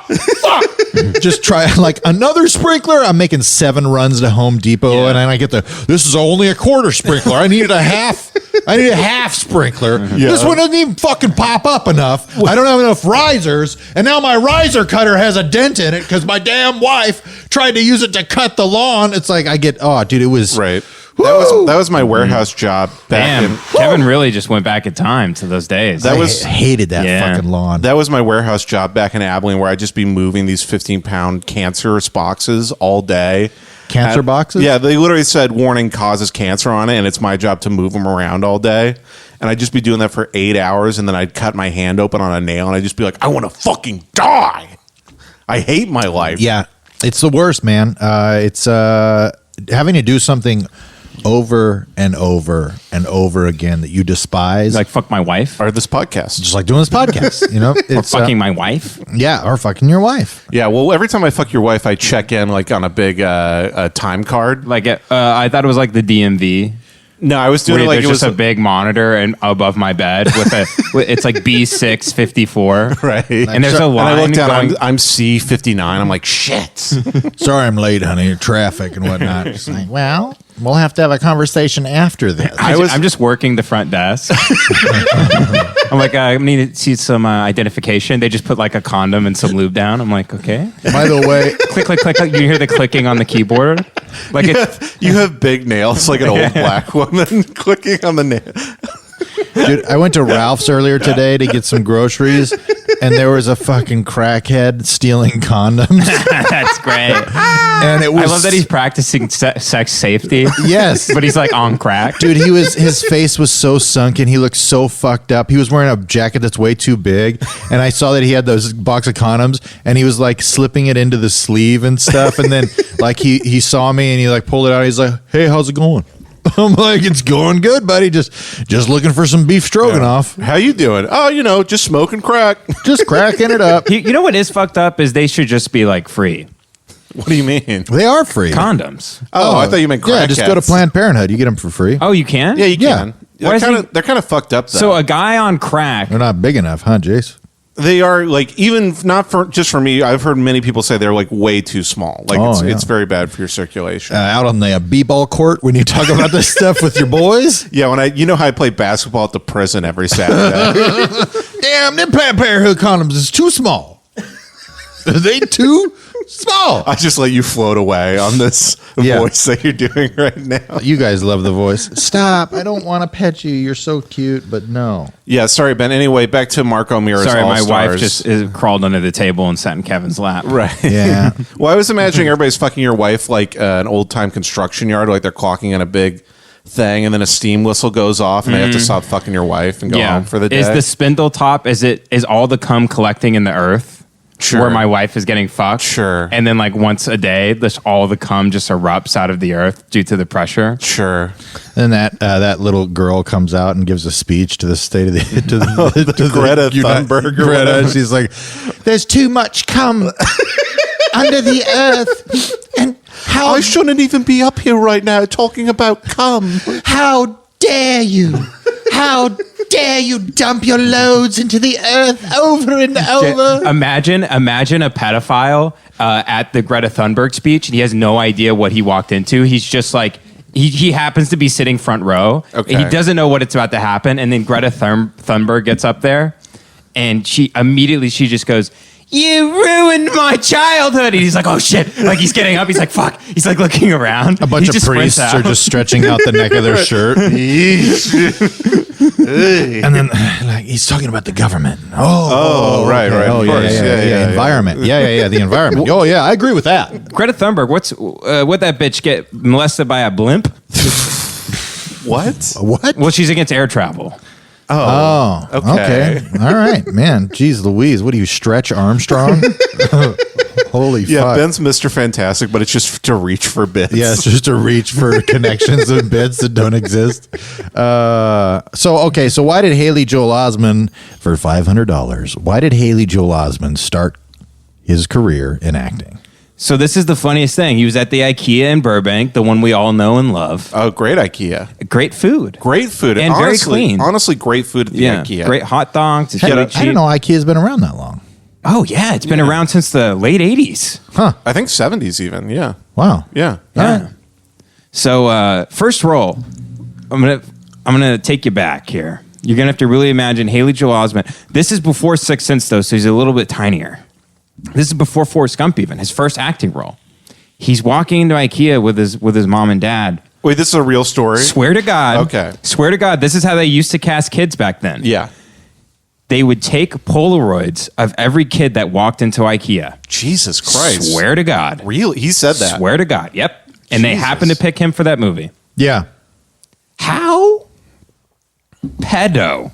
Just try like another sprinkler. I'm making 7 runs to Home Depot, and then I get this is only a quarter sprinkler. I need a half sprinkler. This one doesn't even fucking pop up enough. I don't have enough risers, and now my riser cutter has a dent in it because my damn wife tried to use it to cut the lawn. It's like it was Right. Woo! That was my warehouse job back Damn, in. Kevin really just went back in time to those days. I hated that Yeah. fucking lawn. That was my warehouse job back in Abilene, where I'd just be moving these 15-pound cancerous boxes all day. Cancer boxes? Yeah, they literally said warning causes cancer on it, and it's my job to move them around all day. And I'd just be doing that for 8 hours, and then I'd cut my hand open on a nail, and I'd just be like, I want to fucking die. I hate my life. Yeah, it's the worst, man. It's having to do something over and over and over again that you despise. like fuck my wife Or this podcast. just like doing this podcast, or it's fucking my wife. yeah, or fucking your wife. Yeah, well, every time I fuck your wife, I check in like on a big time card. Like I thought it was like the DMV. No, I was doing Where it like there's it was just a big monitor and above my bed it's like B654. right. And there's a And I line look down, going. I'm C59. I'm like, shit. Sorry, I'm late, honey. Traffic and whatnot. It's like, well, We'll have to have a conversation after this. I'm just working the front desk. I'm like, I need to see some identification. They just put like a condom and some lube down. I'm like, okay. By the way, Click, click, click. You hear the clicking on the keyboard? Like You have big nails like an old black woman clicking on the nail. dude, I went to Ralph's earlier today to get some groceries, and there was a fucking crackhead stealing condoms. That's great. And it was, I love that he's practicing sex safety. Yes. But he's like on crack. Dude, his face was so sunken. He looked so fucked up. He was wearing a jacket that's way too big. And I saw that he had those box of condoms, and he was like slipping it into the sleeve and stuff. And then like he saw me and he like pulled it out. He's like, "Hey, how's it going?" I'm like, "It's going good, buddy. Just looking for some beef stroganoff. How you doing? Oh, just smoking crack. Just cracking it up." You know what is fucked up is they should just be like free What do you mean? They are free. condoms. Oh, I thought you meant crack. Yeah, just go to Planned Parenthood. You get them for free. Oh, you can? Yeah, you Yeah. can. Why is They're kind of fucked up though. So a guy on crack. They're not big enough, huh, Jace? They are like, even not for just for me. I've heard many people say they're like way too small. Like Oh, yeah. it's very bad for your circulation. Out on the b-ball court when you talk about this stuff with your boys. Yeah, you know how I play basketball at the prison every Saturday. Damn, them Planned Parenthood condoms is too small. Are they too small? I just let you float away on this Yeah. voice that you're doing right now. You guys love the voice. Stop. I don't want to pet you. You're so cute, but no. Yeah, sorry, Ben. Anyway, back to Marco Mira's Sorry, my wife All-Stars. just crawled under the table and sat in Kevin's lap. Right. Yeah. Well, I was imagining everybody's fucking your wife like an old time construction yard, like they're clocking in a big thing, and then a steam whistle goes off, and they have to stop fucking your wife and go home for the day. Is the spindle top? Is all the cum collecting in the earth? Sure. Where my wife is getting fucked. Sure. And then like once a day, all the cum just erupts out of the earth due to the pressure. Sure. And that little girl comes out and gives a speech to the state of the to Greta Thunberg or Greta. whatever. She's like, "There's too much cum under the earth, and I shouldn't even be up here right now talking about cum. how dare you? How dare you dump your loads into the earth over and over?" Imagine a pedophile at the Greta Thunberg speech, and he has no idea what he walked into. He's just like, he happens to be sitting front row. Okay. And he doesn't know what it's about to happen. And then Greta Thunberg gets up there, and she just goes, "You ruined my childhood." And he's like, "Oh shit." Like he's getting up. He's like, "Fuck." He's like looking around. A bunch He of just sprints priests out. are just stretching out the neck of their shirt. And then like he's talking about the government. Oh, right, right. Oh, Of yeah, course. yeah, environment. Yeah, the environment. Oh, yeah, I agree with that. Greta Thunberg, what'd that bitch get molested by a blimp? What? What? Well, she's against air travel. Oh, okay. All right, man. Jeez Louise, what are you, Stretch Armstrong? Holy Yeah, fuck. Ben's Mr. Fantastic, but it's just to reach for bits. Yeah, it's just to reach for connections and bits that don't exist. So why did Haley Joel Osment, for $500, why did Haley Joel Osment start his career in acting? So this is the funniest thing. He was at the IKEA in Burbank, the one we all know and love. Oh, great IKEA. Great food. Great food. And very clean. Honestly, great food at the IKEA. Great hot dogs. It's I really didn't cheap. know IKEA's been around that long. Oh, yeah. It's been around since the late 80s. I think 70s even. Yeah. Wow. Yeah. Yeah. So first roll, I'm gonna take you back here. You're gonna have to really imagine Haley Joel Osment. This is before Sixth Sense though, so he's a little bit tinier. This is before Forrest Gump even, his first acting role. He's walking into IKEA with his mom and dad. Wait, this is a real story? Swear to God. Okay. Swear to God, this is how they used to cast kids back then. Yeah. They would take Polaroids of every kid that walked into IKEA. Jesus Christ. Swear to God. Really? He said that. Swear to God. Yep. And they Jesus. happened to pick him for that movie. Yeah. How pedo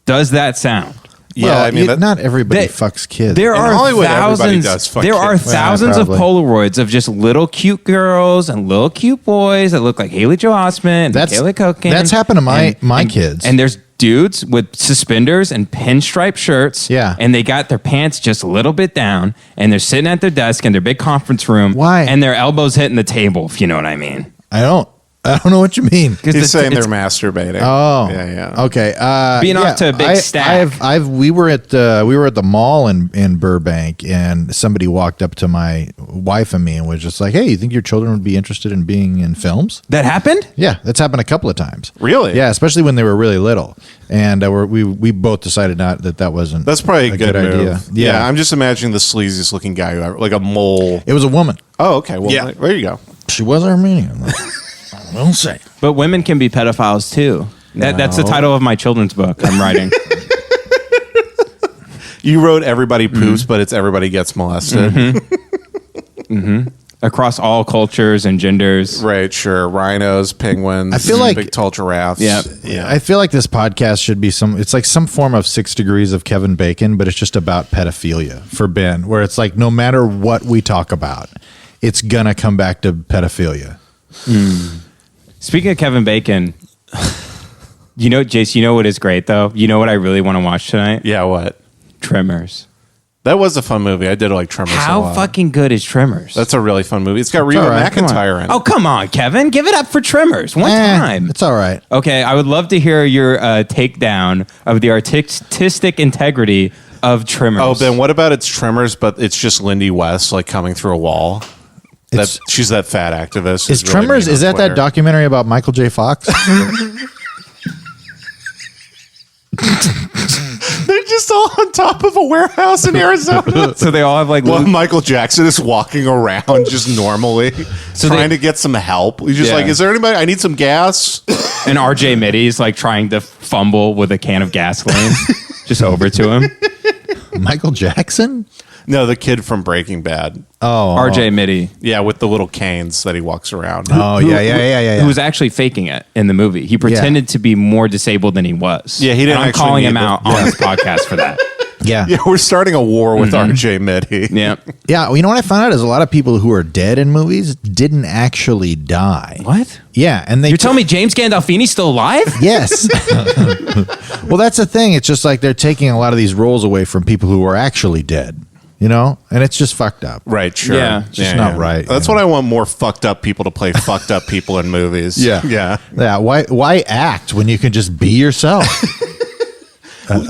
does that sound? Yeah, Well, I mean, not everybody They- fucks kids. There In are Hollywood, everybody thousands. does fuck There are kids. thousands of probably. Polaroids of just little cute girls and little cute boys that look like Haley Joel Osment and Kayla Culkin. That's happened to my kids. And there's dudes with suspenders and pinstripe shirts. Yeah. And they got their pants just a little bit down, and they're sitting at their desk in their big conference room. Why? And their elbows hitting the table, if you know what I mean. I don't. I don't know what you mean. He's saying they're masturbating. Oh, yeah. Okay. Being off to a big stack. We were at the mall in Burbank, and somebody walked up to my wife and me and was just like, "Hey, you think your children would be interested in being in films?" That happened? Yeah, that's happened a couple of times. Really? Yeah, especially when they were really little, and we both decided that wasn't. That's probably a good idea. move. Yeah, I'm just imagining the sleaziest looking guy who ever, like a mole. It was a woman. Oh, okay. Well, Yeah. there you go. She was Armenian. I will say. But women can be pedophiles too. That's the title of my children's book I'm writing. You wrote Everybody Poops, but it's Everybody Gets Molested. Across all cultures and genders. Right, sure. Rhinos, penguins, I feel like- big tall giraffes. Yeah. I feel like this podcast should be it's like some form of 6 Degrees of Kevin Bacon, but it's just about pedophilia for Ben, where it's like no matter what we talk about, it's gonna come back to pedophilia. Speaking of Kevin Bacon, Jace, you know what is great though? You know what I really want to watch tonight? Yeah, what? Tremors. That was a fun movie. I did like Tremors a How lot. fucking good is Tremors? That's a really fun movie. It's got Reba all right. Come on. McEntire in it. Oh, come on, Kevin. Give it up for Tremors. One time. It's all right. Okay, I would love to hear your takedown of the artistic integrity of Tremors. Oh, Ben, what about it's Tremors, but it's just Lindy West like coming through a wall? She's that fat activist. Is who's really Tremors? mean Is on that Twitter. documentary about Michael J. Fox? They're just all on top of a warehouse in Arizona. So they all have like Well, Michael Jackson is walking around just normally, trying to get some help. He's just Yeah. like, "Is there anybody? I need some gas." and RJ Middy's like trying to fumble with a can of gasoline just over to him. Michael Jackson? No, the kid from Breaking Bad. Oh, RJ Middy. Yeah, with the little canes that he walks around. Oh, yeah. Who was actually faking it in the movie. He pretended to be more disabled than he was. Yeah, he didn't And I'm actually calling need him the- out on this podcast for that. Yeah. Yeah, we're starting a war with RJ Middy. Yeah. Yeah, well, you know what I found out is a lot of people who are dead in movies didn't actually die. What? Yeah, and they You're telling me James Gandolfini's still alive? Yes. Well, that's the thing. It's just like they're taking a lot of these roles away from people who are actually dead, and it's just fucked up. Right, sure. Yeah. It's just not right. That's what I want more fucked up people to play fucked up people in movies. Yeah. Yeah. Yeah, why act when you can just be yourself?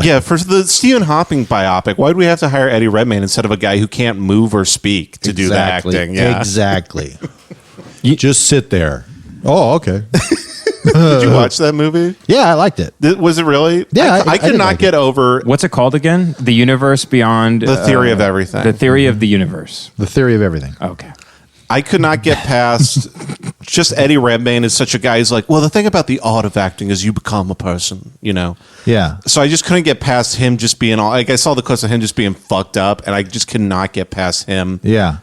Yeah, for the Stephen Hawking biopic, why do we have to hire Eddie Redmayne instead of a guy who can't move or speak to do the acting? Yeah. Exactly. You just sit there. Oh, okay. Did you watch that movie? Yeah, I liked it. Was it really? Yeah, I I could did not like get over What's it called again? The universe beyond the theory of everything. The theory of the universe. The theory of everything. Okay. I could not get past just Eddie Redmayne is such a guy who's like, well, the thing about the art of acting is you become a person, Yeah. So I just couldn't get past him just being all like I saw the clips of him just being fucked up, and I just could not get past him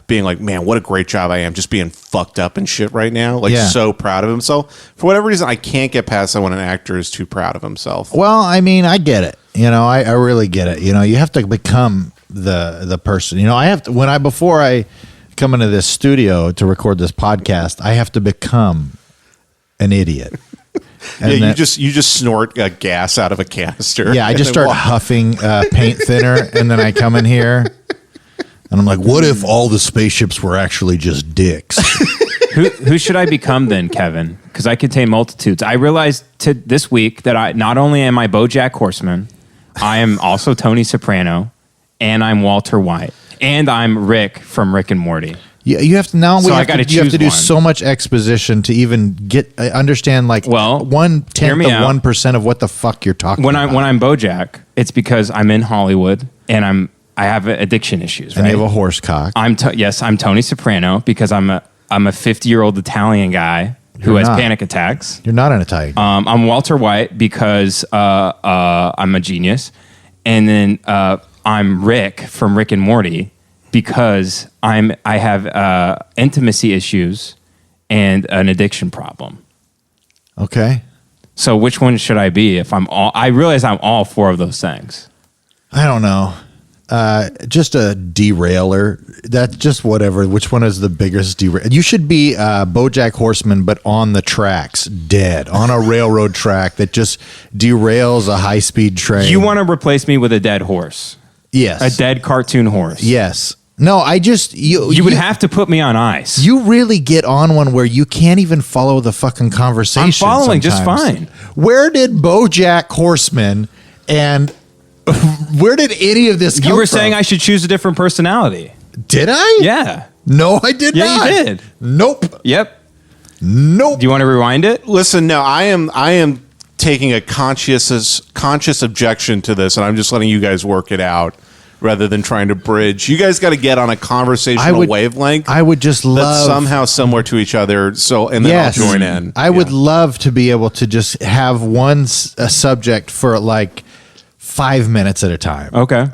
being like, man, what a great job I am just being fucked up and shit right now. Like so proud of himself. For whatever reason, I can't get past that when an actor is too proud of himself. Well, I mean, I get it. I really get it. You have to become the person. I have to before I come into this studio to record this podcast, I have to become an idiot. And you just snort gas out of a canister. Yeah, I just start huffing paint thinner, and then I come in here, and I'm like, "What if all the spaceships were actually just dicks?" Who should I become then, Kevin? Because I contain multitudes. I realized this week that not only am I BoJack Horseman, I am also Tony Soprano, and I'm Walter White. And I'm Rick from Rick and Morty. You have to now. So You I have gotta to do choose one. so much exposition to even get understand. Like, Well, 1/10 hear me of out. 1% of what the fuck you're talking When about. I'm BoJack, it's because I'm in Hollywood and I have addiction issues. and Right? you have a horse cock. I'm Tony Soprano because I'm a 50-year-old Italian guy who You're has not. panic attacks. You're not an Italian. I'm Walter White because I'm a genius, and then I'm Rick from Rick and Morty because I have intimacy issues and an addiction problem. Okay. So which one should I be? I realize I'm all four of those things. I don't know. Just a derailer. That's just whatever. Which one is the biggest derail? You should be BoJack Horseman, but on the tracks, dead on a railroad track that just derails a high-speed train. You want to replace me with a dead horse, Yes. a dead cartoon horse. Yes. No, I just You would have to put me on ice. You really get on one where you can't even follow the fucking conversation. I'm following just sometimes. fine. Where did BoJack Horseman and where did any of this come You were from? saying I should choose a different personality. Did I? Yeah. No, I did not. Yeah, you did. Nope. Yep. Nope. Do you want to rewind it? Listen, no, I am taking a conscious objection to this, and I'm just letting you guys work it out rather than trying to bridge. You guys got to get on a conversational wavelength. I would just love that's somehow similar to each other. So, and then yes, I'll join in. I would love to be able to just have one subject for like 5 minutes at a time. Okay.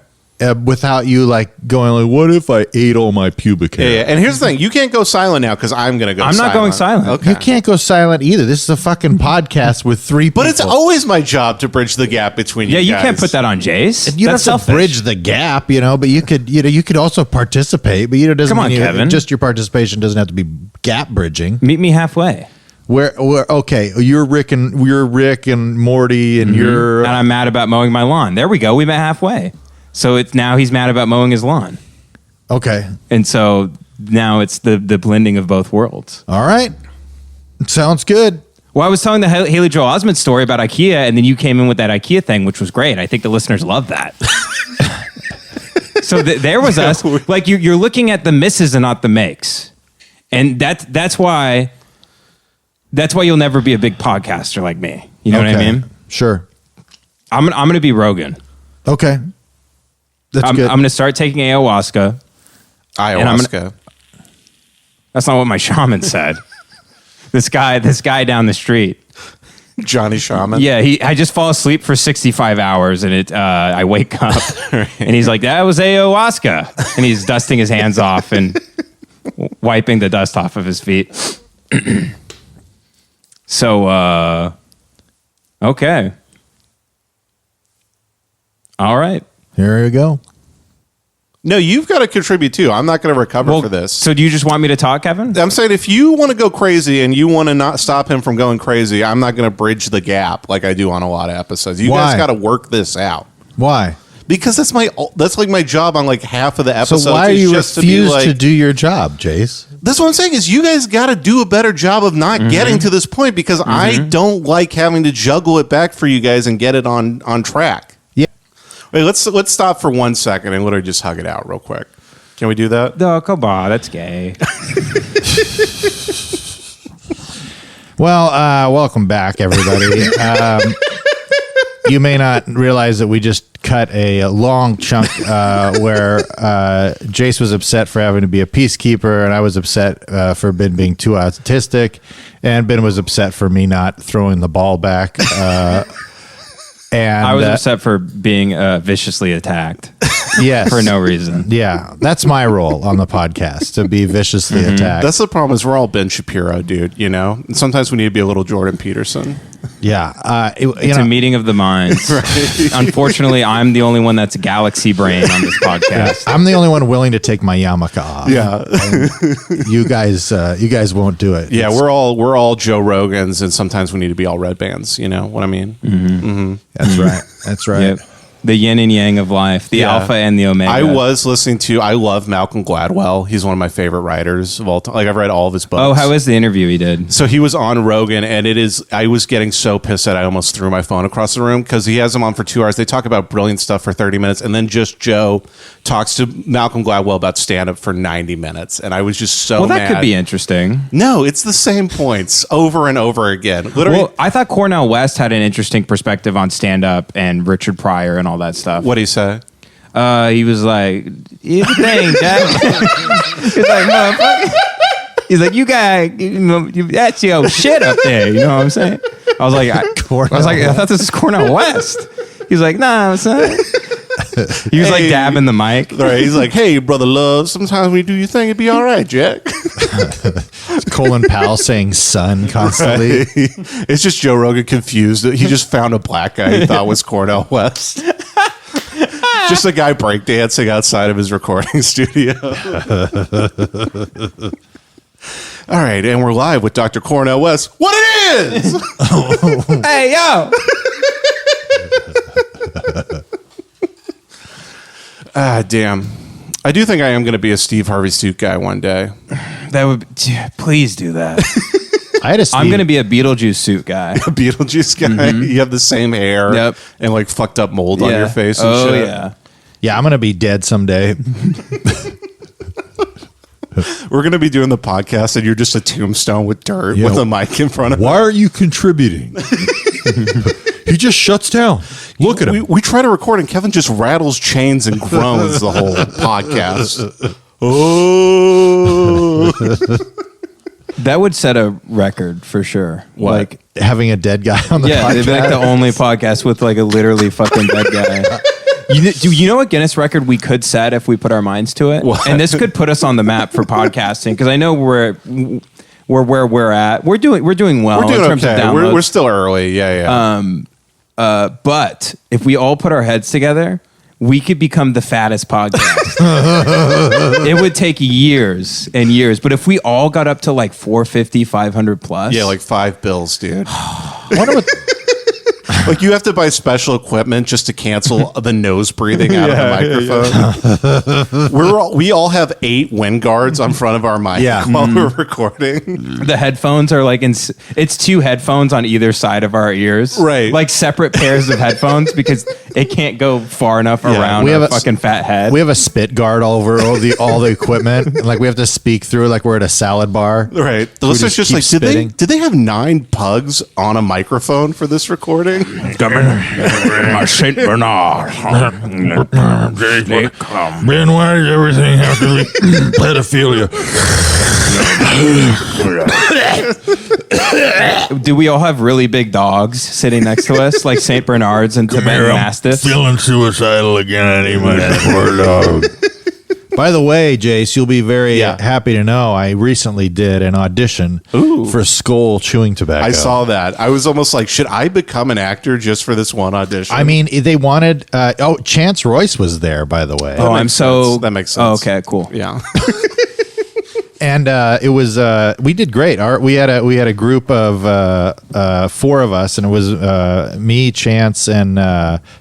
Without you like going like, what if I ate all my pubic hair? Yeah. And here's the thing: you can't go silent now because I'm going to go. I'm not going silent. Okay. You can't go silent either. This is a fucking podcast with 3 people. But it's always my job to bridge the gap between you. Yeah, you guys. can't put that on Jace. You don't That's have to selfish. bridge the gap, but you could also participate. But doesn't Come on, mean Kevin. just your participation doesn't have to be gap bridging. Meet me halfway. Where okay, you're Rick and Morty, and you're And I'm mad about mowing my lawn. There we go. We met halfway. So it's now he's mad about mowing his lawn. okay. And so now it's the blending of both worlds. All right, sounds good. Well, I was telling the Haley Joel Osment story about IKEA, and then you came in with that IKEA thing, which was great. I think the listeners love that. So there was us. Like you're looking at the misses and not the makes, and that's why you'll never be a big podcaster like me. You know what I Okay. mean? Sure. I'm gonna be Rogan. Okay. That's I'm good. gonna start taking ayahuasca. Ayahuasca. That's not what my shaman said. This guy down the street. Johnny Shaman. Yeah, I just fall asleep for 65 hours, and I wake up, and he's like, "That was ayahuasca," and he's dusting his hands off and wiping the dust off of his feet. So, okay, all right. Here you go. No, you've got to contribute too. I'm not going to recover for this. So, do you just want me to talk, Kevin? I'm saying if you want to go crazy and you want to not stop him from going crazy, I'm not going to bridge the gap like I do on a lot of episodes. You Why? guys got to work this out. Why? Because that's like my job on like half of the episodes. So why are is you just to be refused like, to do your job, Jace? That's what I'm saying is you guys got to do a better job of not getting to this point because I don't like having to juggle it back for you guys and get it on track. Yeah. Wait, let's stop for 1 second and literally just hug it out real quick. Can we do that? No, come on, that's gay. Well, welcome back, everybody. You may not realize that we just cut a long chunk where Jace was upset for having to be a peacekeeper, and I was upset for Ben being too autistic, and Ben was upset for me not throwing the ball back. And I was upset for being viciously attacked yes, for no reason. Yeah, that's my role on the podcast, to be viciously attacked. That's the problem is we're all Ben Shapiro, dude, you know? And sometimes we need to be a little Jordan Peterson. Yeah. It's a meeting of the minds. Unfortunately, I'm the only one that's galaxy brain on this podcast. I'm the only one willing to take my yarmulke off. Yeah. You guys won't do it. Yeah, we're all Joe Rogans, and sometimes we need to be all red bands. You know what I mean? That's right. That's right. Yep. The yin and yang of life, the Yeah. alpha and the omega. I love Malcolm Gladwell. He's one of my favorite writers of all time. Like I've read all of his books. Oh, how is the interview he did? So he was on Rogan, and I was getting so pissed that I almost threw my phone across the room because he has him on for 2 hours. They talk about brilliant stuff for 30 minutes, and then just Joe talks to Malcolm Gladwell about stand-up for 90 minutes. And I was just so That mad. could be interesting. No, it's the same points over and over again. Literally, Well, I thought Cornel West had an interesting perspective on stand-up and Richard Pryor and all that stuff. what do you say? He was like, "Here's the thing, Dad." He's like, "Motherfucker." He's like, that's your shit up there. You know what I'm saying? I was like, I thought this was Cornel West. He's like, "Nah, son." He was like dabbing the mic. Right, he's like, "Hey, brother love, sometimes when you do your thing, it'd be all right, Jack." Colin Powell saying son constantly. Right. It's just Joe Rogan confused. He just found a black guy he thought was Cornel West. Just a guy breakdancing outside of his recording studio. All right, and we're live with Dr. Cornel West. What it is? Hey, yo. Damn. I do think I am going to be a Steve Harvey suit guy one day. That would please do that. I'm going to be a Beetlejuice suit guy. A Beetlejuice guy. Mm-hmm. You have the same hair and like fucked up mold on your face and shit. Yeah, I'm going to be dead someday. We're going to be doing the podcast and you're just a tombstone with dirt with a mic in front of Why are you contributing? He just shuts down. Look at him. We try to record and Kevin just rattles chains and groans the whole podcast. Oh. That would set a record for sure. What? Like having a dead guy on the podcast? Yeah, it'd be like the only podcast with like a literally fucking dead guy. You know what Guinness record we could set if we put our minds to it? What? And this could put us on the map for podcasting because I know we're where we're at. We're doing well We're doing in terms okay. of downloads. We're still early. Yeah. But if we all put our heads together, we could become the fattest podcast. It would take years and years. But if we all got up to like 450, 500 plus. Yeah, like $5 dude. Like you have to buy special equipment just to cancel the nose breathing out of the microphone. We all have 8 wind guards on front of our mic while we're recording. The headphones are like it's 2 headphones on either side of our ears, right? Like separate pairs of headphones because it can't go far enough around our fucking fat head. We have a spit guard all over all the equipment. And like we have to speak through like we're at a salad bar. Right. The listeners just like, did they have 9 pugs on a microphone for this recording? Come in, my Saint Bernard. Ben, why does everything have to be pedophilia? Do we all have really big dogs sitting next to us, like Saint Bernards and Tibetan Mastiffs? Feeling suicidal again. I need my poor dog. By the way, Jace, you'll be very happy to know I recently did an audition for Skull Chewing Tobacco. I saw that. I was almost like, should I become an actor just for this one audition? I mean, they wanted. Chance Royce was there, by the way. That makes sense. Oh, okay, cool. Yeah. And it was we did great. We had a group of 4 of us, and it was me, Chance, and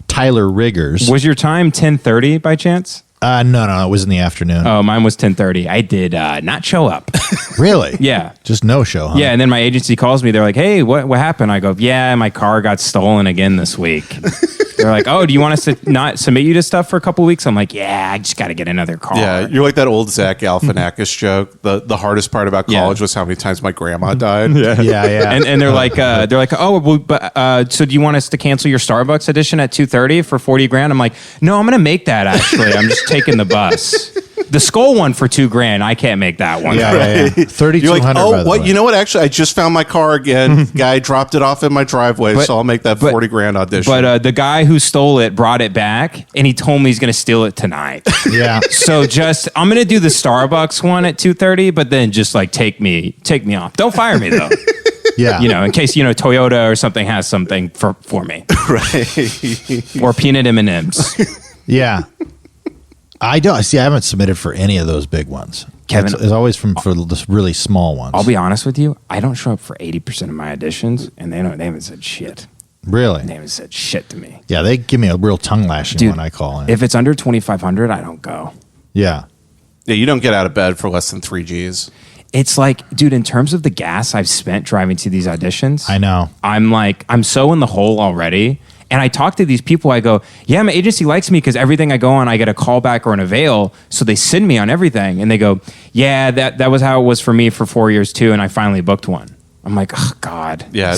Tyler Riggers. Was your time 10:30 by chance? No, it was in the afternoon. Oh, mine was 10:30. I did not show up. Really? Yeah. Just no show, huh? Yeah, and then my agency calls me. They're like, "Hey, what happened?" I go, "Yeah, my car got stolen again this week." They're like, "Oh, do you want us to not submit you to stuff for a couple of weeks?" I'm like, "Yeah, I just got to get another car." Yeah, you're like that old Zach Galifianakis joke. The hardest part about college was how many times my grandma died. Yeah. And they're like, "Oh, well, but so do you want us to cancel your Starbucks edition at 2:30 for $40,000?" I'm like, "No, I'm going to make that actually. I'm just taking the bus." The Skull one for $2,000. I can't make that one. Yeah. 3,200. You're like, oh, what? You know what? Actually, I just found my car again. Guy dropped it off in my driveway, so I'll make that $40,000 audition. But the guy who stole it brought it back, and he told me he's going to steal it tonight. Yeah. So I'm going to do the Starbucks one at 2:30, but then just like take me off. Don't fire me though. Yeah. In case Toyota or something has something for me, right? Or peanut M&Ms. Yeah. I haven't submitted for any of those big ones. Kevin, it's always for the really small ones. I'll be honest with you. I don't show up for 80% of my auditions, and they haven't said shit. Really? They haven't said shit to me. Yeah, they give me a real tongue lashing Dude, when I call in. If it's under 2,500, I don't go. Yeah. Yeah, you don't get out of bed for less than 3 Gs. It's like, dude, in terms of the gas I've spent driving to these auditions, I know. I'm so in the hole already. And I talk to these people, I go, yeah, my agency likes me because everything I go on, I get a callback or an avail. So they send me on everything. And they go, yeah, that was how it was for me for 4 years too. And I finally booked one. I'm like, oh, God. Yeah, it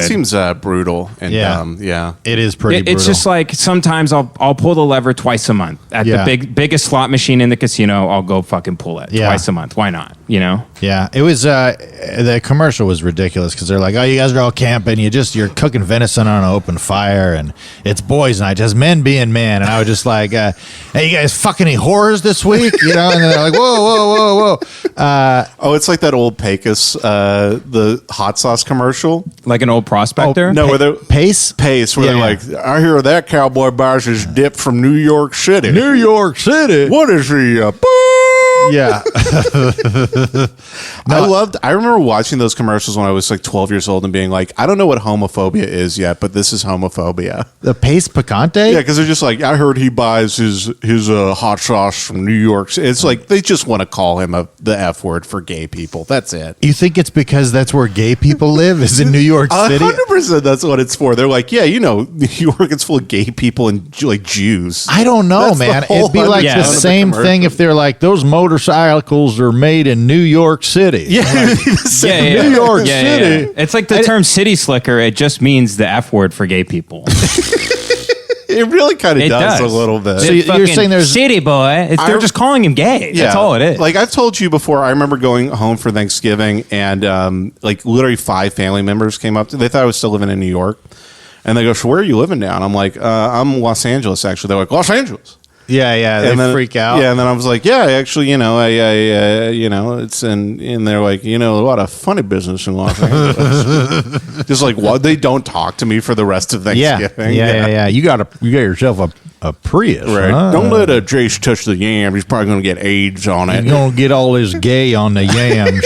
seems brutal and dumb. Yeah. It is pretty brutal. It's just like sometimes I'll pull the lever twice a month. At the biggest slot machine in the casino, I'll go fucking pull it twice a month. Why not? Yeah. It was, the commercial was ridiculous because they're like, oh, you guys are all camping. You're cooking venison on an open fire and it's boys night, just men being men. And I was just like, hey, you guys fucking any whores this week? And they're like, whoa. Oh, it's like that old Pecos, the hot sauce commercial, like an old prospector. Oh, no, where they're Pace, where they're like, I hear that cowboy buys his dip from New York City. New York City. What is he? Yeah. I remember watching those commercials when I was like 12 years old and being like, I don't know what homophobia is yet, but this is homophobia. The Pace Picante? Yeah, because they're just like, I heard he buys his hot sauce from New York. It's like they just want to call him the F word for gay people. That's it. You think it's because that's where gay people live? Is in New York City? 100% that's what it's for. They're like, yeah, New York, it's full of gay people and like Jews. I don't know, That's the man. whole It'd be like undertone the of the same thing if they're like, those motorcycles are made in New York City. Yeah, New York Yeah. City. It's like the term city slicker. It just means the F word for gay people. it really kind of It does a does. little bit. So you're Fucking saying there's- city boy. They're just calling him gay. That's all it is. Like I've told you before, I remember going home for Thanksgiving and like literally 5 family members came up. They thought I was still living in New York. And they go, so where are you living now? And I'm like, I'm Los Angeles, actually. They're like, Los Angeles. Yeah, they And then, freak out. Yeah, and then I was like, yeah, actually, I it's and they're like, a lot of funny business in Los Angeles. Just like, what? They don't talk to me for the rest of Thanksgiving. Yeah. You got yourself a Prius, Right. huh? Don't let Jace touch the yam. He's probably going to get AIDS on it. You're gonna get all this gay on the yams.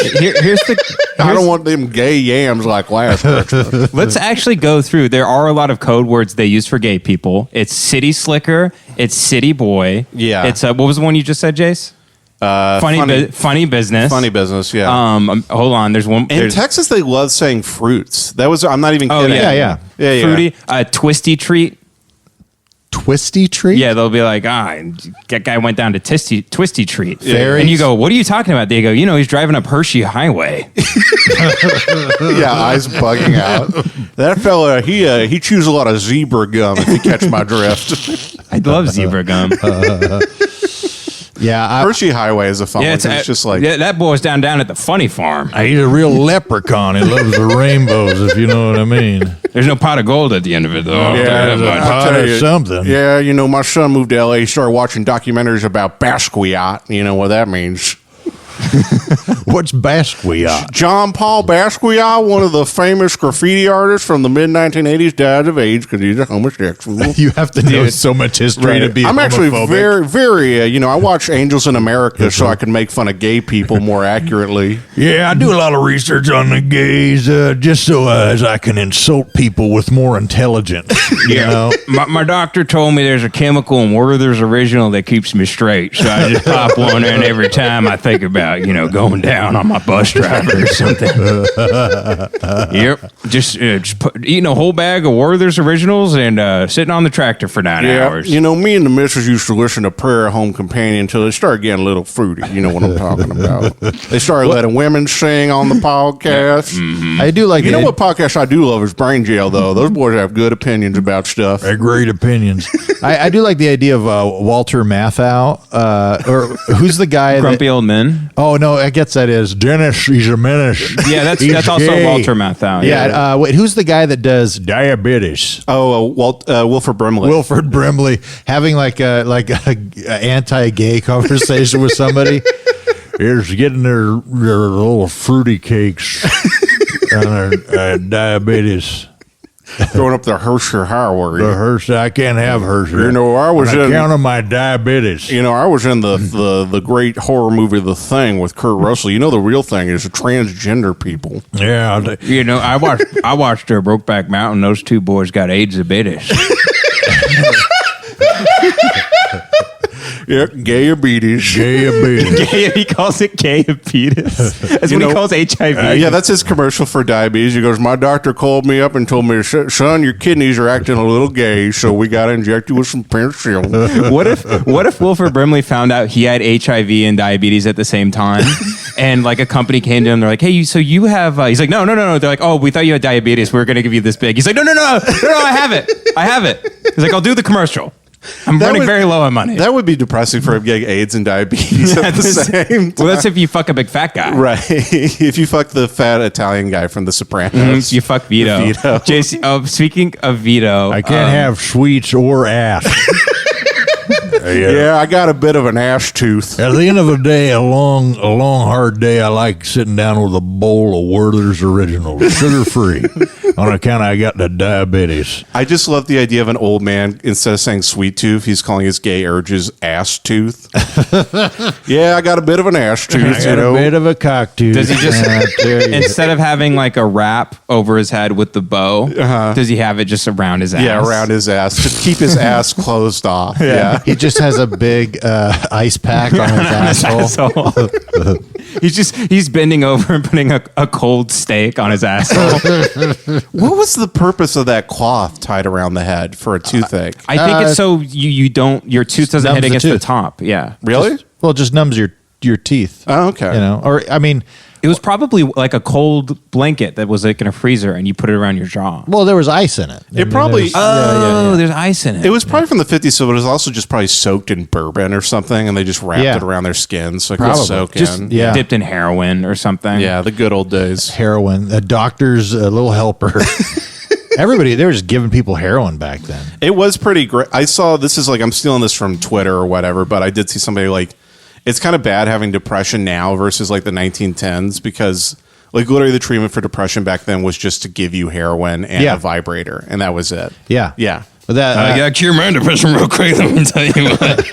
I don't want them gay yams like last Christmas. Let's actually go through. There are a lot of code words they use for gay people. It's city slicker. It's city boy. Yeah. It's what was the one you just said, Jace? Funny business. Funny business, yeah. Hold on. There's one. In There's, Texas, they love saying fruits. I'm not even oh kidding. yeah. Fruity. Twisty treat. Twisty treat? Yeah, they'll be like, that guy went down to Twisty Treat. Fairies? And you go, what are you talking about? They go, he's driving up Hershey Highway. Yeah, eyes bugging out. That fella, he chews a lot of zebra gum, if you catch my drift. I love zebra gum. Yeah, Hershey Highway is a fun one. It's just like... Yeah, that boy's down at the funny farm. he's a real leprechaun. He loves the rainbows, if you know what I mean. There's no pot of gold at the end of it, though. Yeah, Pot or something. Yeah, my son moved to L.A. He started watching documentaries about Basquiat. You know what that means. What's Basquiat? John Paul Basquiat, one of the famous graffiti artists from the mid-1980s, died of AIDS because he's a homosexual. You have to know so much history to be I'm actually homophobic. very, I watch Angels in America so I can make fun of gay people more accurately. Yeah, I do a lot of research on the gays just so as I can insult people with more intelligence. You know? My doctor told me there's a chemical in Werther's Original that keeps me straight, so I just pop one in every time I think about, going down on my bus driver or something. Yep, just eating a whole bag of Werther's Originals and sitting on the tractor for 9 hours. Me and the missus used to listen to Prayer Home Companion until they started getting a little fruity. You know what I'm talking about. They started letting women sing on the podcast. Mm-hmm. I do like You know what podcast I do love is Brain Jail, though. Those boys have good opinions about stuff. They're great opinions. I do like the idea of Walter Matthau, or who's the guy? Grumpy old men. Oh no, I guess that is Dennis. He's a menace. Yeah, that's He's also gay. Walter Matthau. Yeah. Wait, who's the guy that does diabetes? Oh, Wilford Brimley. Wilford Brimley having like a anti-gay conversation with somebody. Here's getting their little fruity cakes and their diabetes. Throwing up the Hershey Highway. The Hershey, I can't have Hershey. I was on in account of my diabetes. I was in the great horror movie The Thing with Kurt Russell. The real thing is transgender people. Yeah, I watched Brokeback Mountain. Those two boys got AIDS diabetes. Yeah, diabetes. diabetes. He calls it diabetes. That's what he calls HIV. Yeah, that's his commercial for diabetes. He goes, my doctor called me up and told me, son, your kidneys are acting a little gay, so we got to inject you with some penicillin. What if Wilford Brimley found out he had HIV and diabetes at the same time, and like a company came to him, they're like, hey, so you have? He's like, no. They're like, oh, we thought you had diabetes. We were going to give you this big. He's like, no, I have it. He's like, I'll do the commercial. I'm running very low on money. That would be depressing for him getting AIDS and diabetes at the same time. Well, that's if you fuck a big fat guy. Right. If you fuck the fat Italian guy from The Sopranos. You fuck Vito. JC, speaking of Vito. I can't have sweets or ass. Yeah, I got a bit of an ash tooth. At the end of the day, a long, hard day, I like sitting down with a bowl of Werther's Original, sugar-free, on account I got the diabetes. I just love the idea of an old man, instead of saying sweet tooth, he's calling his gay urges ass tooth. Yeah, I got a bit of an ass tooth. I got a bit of a cock tooth. Does he just, instead of having like a wrap over his head with the bow, does he have it just around his ass? Yeah, around his ass. Just keep his ass closed off. Yeah. He just has a big ice pack on his asshole. He's bending over and putting a cold steak on his asshole. What was the purpose of that cloth tied around the head for a toothache? I think it's so you don't, your tooth doesn't hit against the top. Yeah. Really? Well, it just numbs your teeth. Oh, okay. You know, or I mean, it was probably like a cold blanket that was like in a freezer, and you put it around your jaw. well, there was ice in it. Probably. There's ice in it. It was probably from the 50s, so it was also just probably soaked in bourbon or something, and they just wrapped it around their skin so it could soak just in. dipped in heroin or something. Yeah, the good old days. Heroin, a doctor's little helper. Everybody, they were just giving people heroin back then. It was pretty great. I saw, this is like, I'm stealing this from Twitter or whatever, but I did see somebody like, it's kind of bad having depression now versus like the 1910s, because like literally the treatment for depression back then was just to give you heroin and a vibrator, and that was it. Yeah. Yeah. But that, I got to cure my depression real quick. Let me tell you what.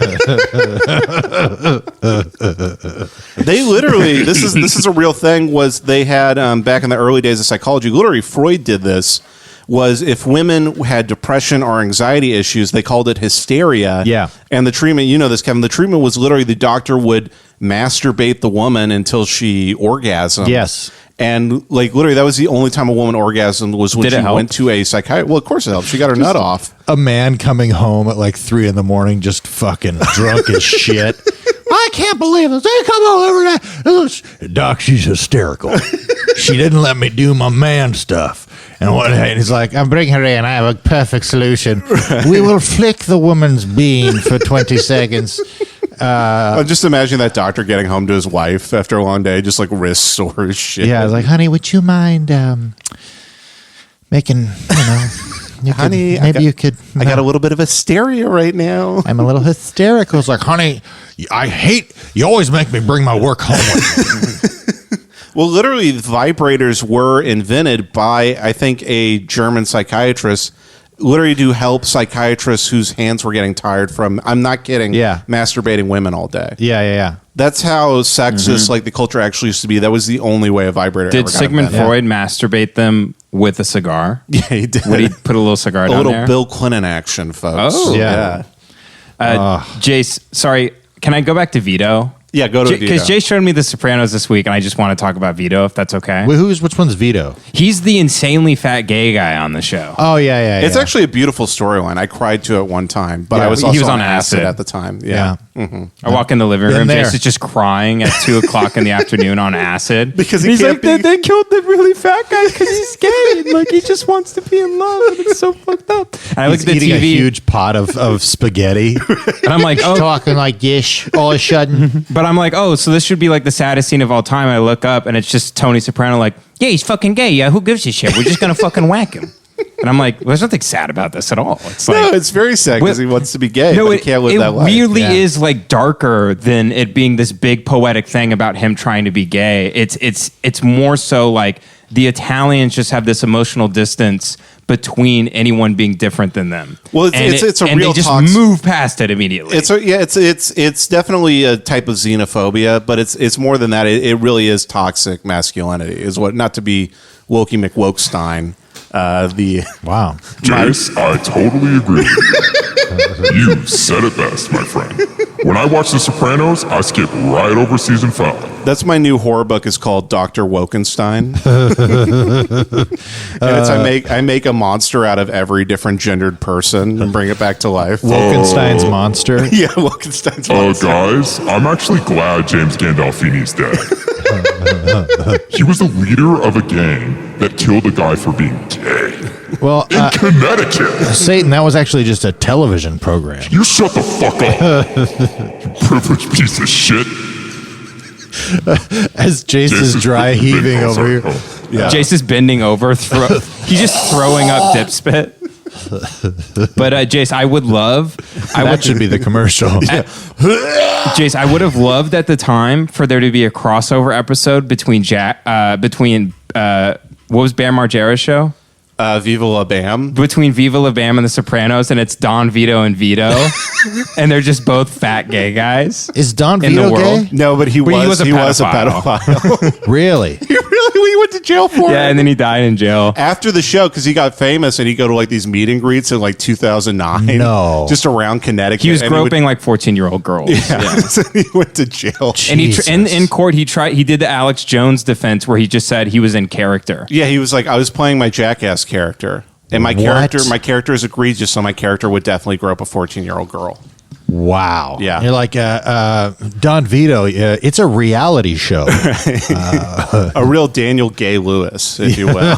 They literally, this is a real thing, was they had back in the early days of psychology, literally Freud did this, was if women had depression or anxiety issues, they called it hysteria. Yeah. And the treatment, you know this, Kevin, the treatment was literally the doctor would masturbate the woman until she orgasmed. Yes. And like literally that was the only time a woman orgasmed was when she went to a psychiatrist. Well, of course it helped. She got her nut off. a man coming home at like 3 a.m, just fucking drunk as shit. I can't believe this. They come over there. Doc, she's hysterical. She didn't let me do my man stuff. And he's like, I'm bringing her in. I have a perfect solution. We will flick the woman's bean for 20 seconds. I'm just imagining that doctor getting home to his wife after a long day, just like wrist sore as shit. Yeah, I was like, honey, would you mind making, Honey, maybe you could. I got a little bit of hysteria right now. I'm a little hysterical. It's like, honey, I hate, you always make me bring my work home with me. Well, literally, vibrators were invented by, I think, a German psychiatrist, literally to help psychiatrists whose hands were getting tired from, I'm not kidding, masturbating women all day. Yeah. That's how sexist, like the culture actually used to be. That was the only way a vibrator Did ever got Sigmund invented. Freud masturbate them with a cigar? Yeah, he did. Would he put a little cigar down little there? Bill Clinton action, folks. Oh. Yeah. Jace, sorry, can I go back to Vito? Yeah, go to Vito. Because Jay showed me The Sopranos this week, and I just want to talk about Vito, if that's okay. Wait, which one's Vito? He's the insanely fat gay guy on the show. Oh, yeah. It's actually a beautiful storyline. I cried to it one time, but Yeah, I was he also was on on acid acid at the time. Yeah. I walk in the living Been room, there. Jace is just crying at 2 o'clock in the afternoon on acid. Because he he's can't like, be- they killed the really fat guy because he's gay. And, like, he just wants to be in love. And it's so fucked up. And I look He's at the eating TV, a huge pot of spaghetti. and I'm like, oh. Talking like this all of a sudden. But I'm like, oh, so this should be like the saddest scene of all time. I look up, and it's just Tony Soprano like, yeah, he's fucking gay. Yeah, who gives a shit? We're just going to fucking whack him. And I'm like, well, there's nothing sad about this at all. It's like, No, it's very sad because he wants to be gay, but he can't live that life. It weirdly is like darker than it being this big poetic thing about him trying to be gay. It's more so like the Italians just have this emotional distance between anyone being different than them. Well, it's a real they just toxic- move past it immediately. It's definitely a type of xenophobia, but it's more than that. It really is toxic masculinity. Is what, not to be Wilkie McWokestein. Wow. Jace, I totally agree. You said it best, my friend. When I watch The Sopranos, I skip right over season 5. That's my new horror book. Is called Dr. Wokenstein. And it's I make a monster out of every different gendered person and bring it back to life. Wolfenstein's monster. Yeah, Wokenstein's monster. Guys, I'm actually glad James Gandolfini's dead. He was the leader of a gang that killed a guy for being gay. Well, In Connecticut. Satan, that was actually just a television program. You shut the fuck up. You privileged piece of shit. As Jace is dry heaving over here. Yeah. Jace is bending over. He's just throwing up dip spit. But Jace, I would love. That should be the commercial. Jace, I would have loved at the time for there to be a crossover episode between what was Bam Margera's show? Viva La Bam. Between Viva La Bam and The Sopranos, and it's Don Vito and Vito, and they're just both fat gay guys. Is Don in the Vito world. gay? No, but he was a pedophile. Really? We went to jail for it. Yeah, and then he died in jail. After the show, because he got famous and he'd go to like these meet and greets in like 2009. No. Just around Connecticut. He was and groping like 14-year-old girls. Yeah. So he went to jail. And Jesus. in court, he did the Alex Jones defense where he just said he was in character. Yeah, he was like, I was playing my jackass character. And my character is egregious, so my character would definitely grope a 14-year-old girl. Wow. Yeah. You're like Don Vito. It's a reality show. A real Daniel Gay Lewis, if you will.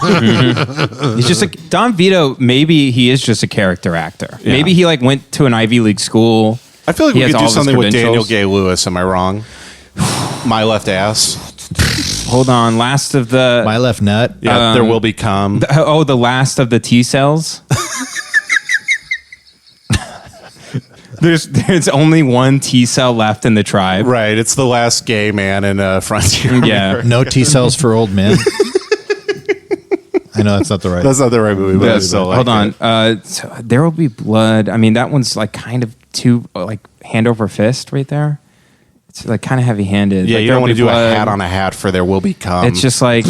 He's just like Don Vito. Maybe he is just a character actor. Yeah. Maybe he like went to an Ivy League school. I feel like He we has could all do of his something with Daniel credentials. Gay Lewis. Am I wrong? My left ass. Hold on, last of the My left nut. Yeah, there will become. the last of the T cells. There's only one T cell left in the tribe. Right, it's the last gay man in Frontier. Yeah. No T cells for old men. I know that's not the right. That's not the right movie, but I still like Hold on. it. So There Will Be Blood. I mean, that one's like kind of too like hand over fist right there. It's like kind of heavy handed. Yeah, like, you There don't Will want to Be do Blood. a hat on a hat for There Will Become. It's just like,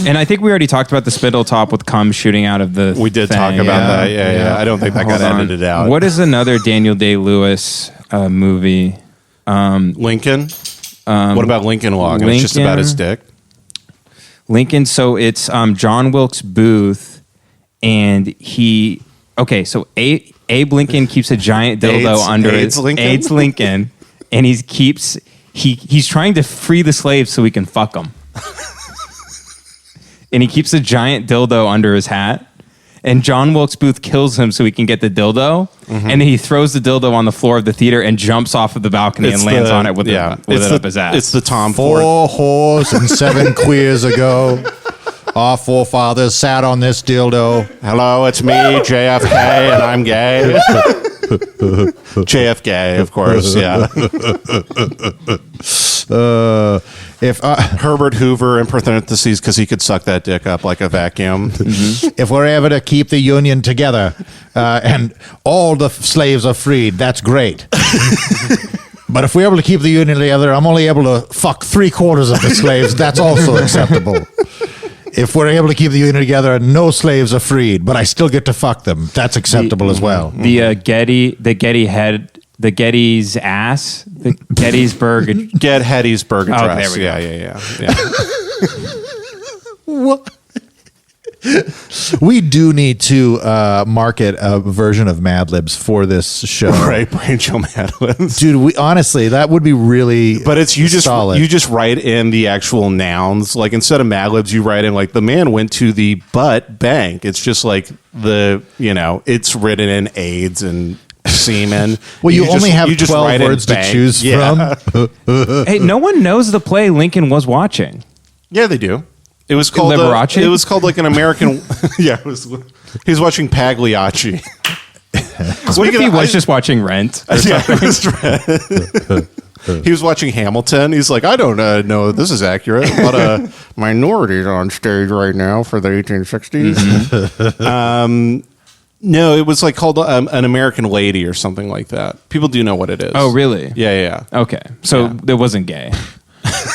and I think we already talked about the spindle top with cum shooting out of the. We did thing, talk about that. Yeah. I don't think that got Hold on. edited out. What is another Daniel Day-Lewis movie? Lincoln? What about Lincoln Log? And it's just about his dick. Lincoln. So it's John Wilkes Booth, and he. Okay, so Abe Lincoln keeps a giant dildo under AIDS his Lincoln? AIDS Lincoln, and he's trying to free the slaves so he can fuck them. And he keeps a giant dildo under his hat. And John Wilkes Booth kills him so he can get the dildo. And then he throws the dildo on the floor of the theater and jumps off of the balcony and lands on it with it up his ass. It's the Tom Ford. 4 whores and 7 queers ago, our forefathers sat on this dildo. Hello, it's me, JFK, and I'm gay. JFK, of course, yeah. Herbert Hoover in parentheses because he could suck that dick up like a vacuum. If we're ever to keep the union together and all the slaves are freed, that's great. But if we're able to keep the union together, I'm only able to fuck 3/4 of the slaves. That's also acceptable. If we're able to keep the union together and no slaves are freed, but I still get to fuck them, that's acceptable as well. The Getty's ass, the Gettysburg. Get Gettysburg Oh, Address. there we go. Yeah. What? We do need to market a version of Mad Libs for this show. Right, Brain Show Mad Libs. Dude, honestly, that would be really But it's you solid. just write in the actual nouns. Like instead of Mad Libs, you write in like the man went to the butt bank. It's just like it's written in AIDS and semen. Well, you only have just 12 write in words to bank. choose Yeah. from. Hey, no one knows the play Lincoln was watching. Yeah, they do. It was called Liberace? it was called like an American. Yeah, he was watching Pagliacci. What if he was just watching Rent? Yeah, it was right. He was watching Hamilton. He's like, I don't know if this is accurate. A lot of minorities on stage right now for the 1860s. No, it was like called An American Lady or something like that. People do know what it is. Oh, really? Yeah. Okay, so Yeah. it wasn't gay.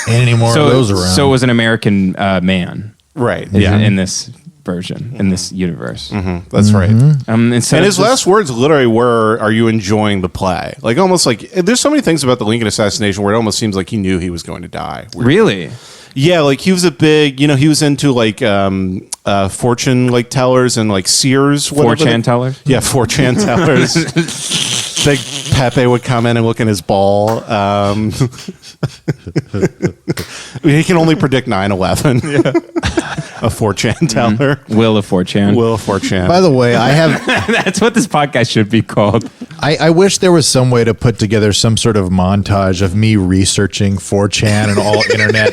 Ain't any more of those around. So it was an American man. Right. Yeah. In this version, in this universe. That's right. And And his last words literally were, "Are you enjoying the play?" Like almost like there's so many things about the Lincoln assassination where it almost seems like he knew he was going to die. Really? Yeah, like he was a big, he was into like fortune like tellers and like seers. 4chan tellers? Yeah, 4chan tellers. Big Pepe would come in and look in his ball. He can only predict 9/11. Yeah. A 4chan teller. Will of 4chan. Will of 4chan. By the way, I have. That's what this podcast should be called. I wish there was some way to put together some sort of montage of me researching 4chan and all internet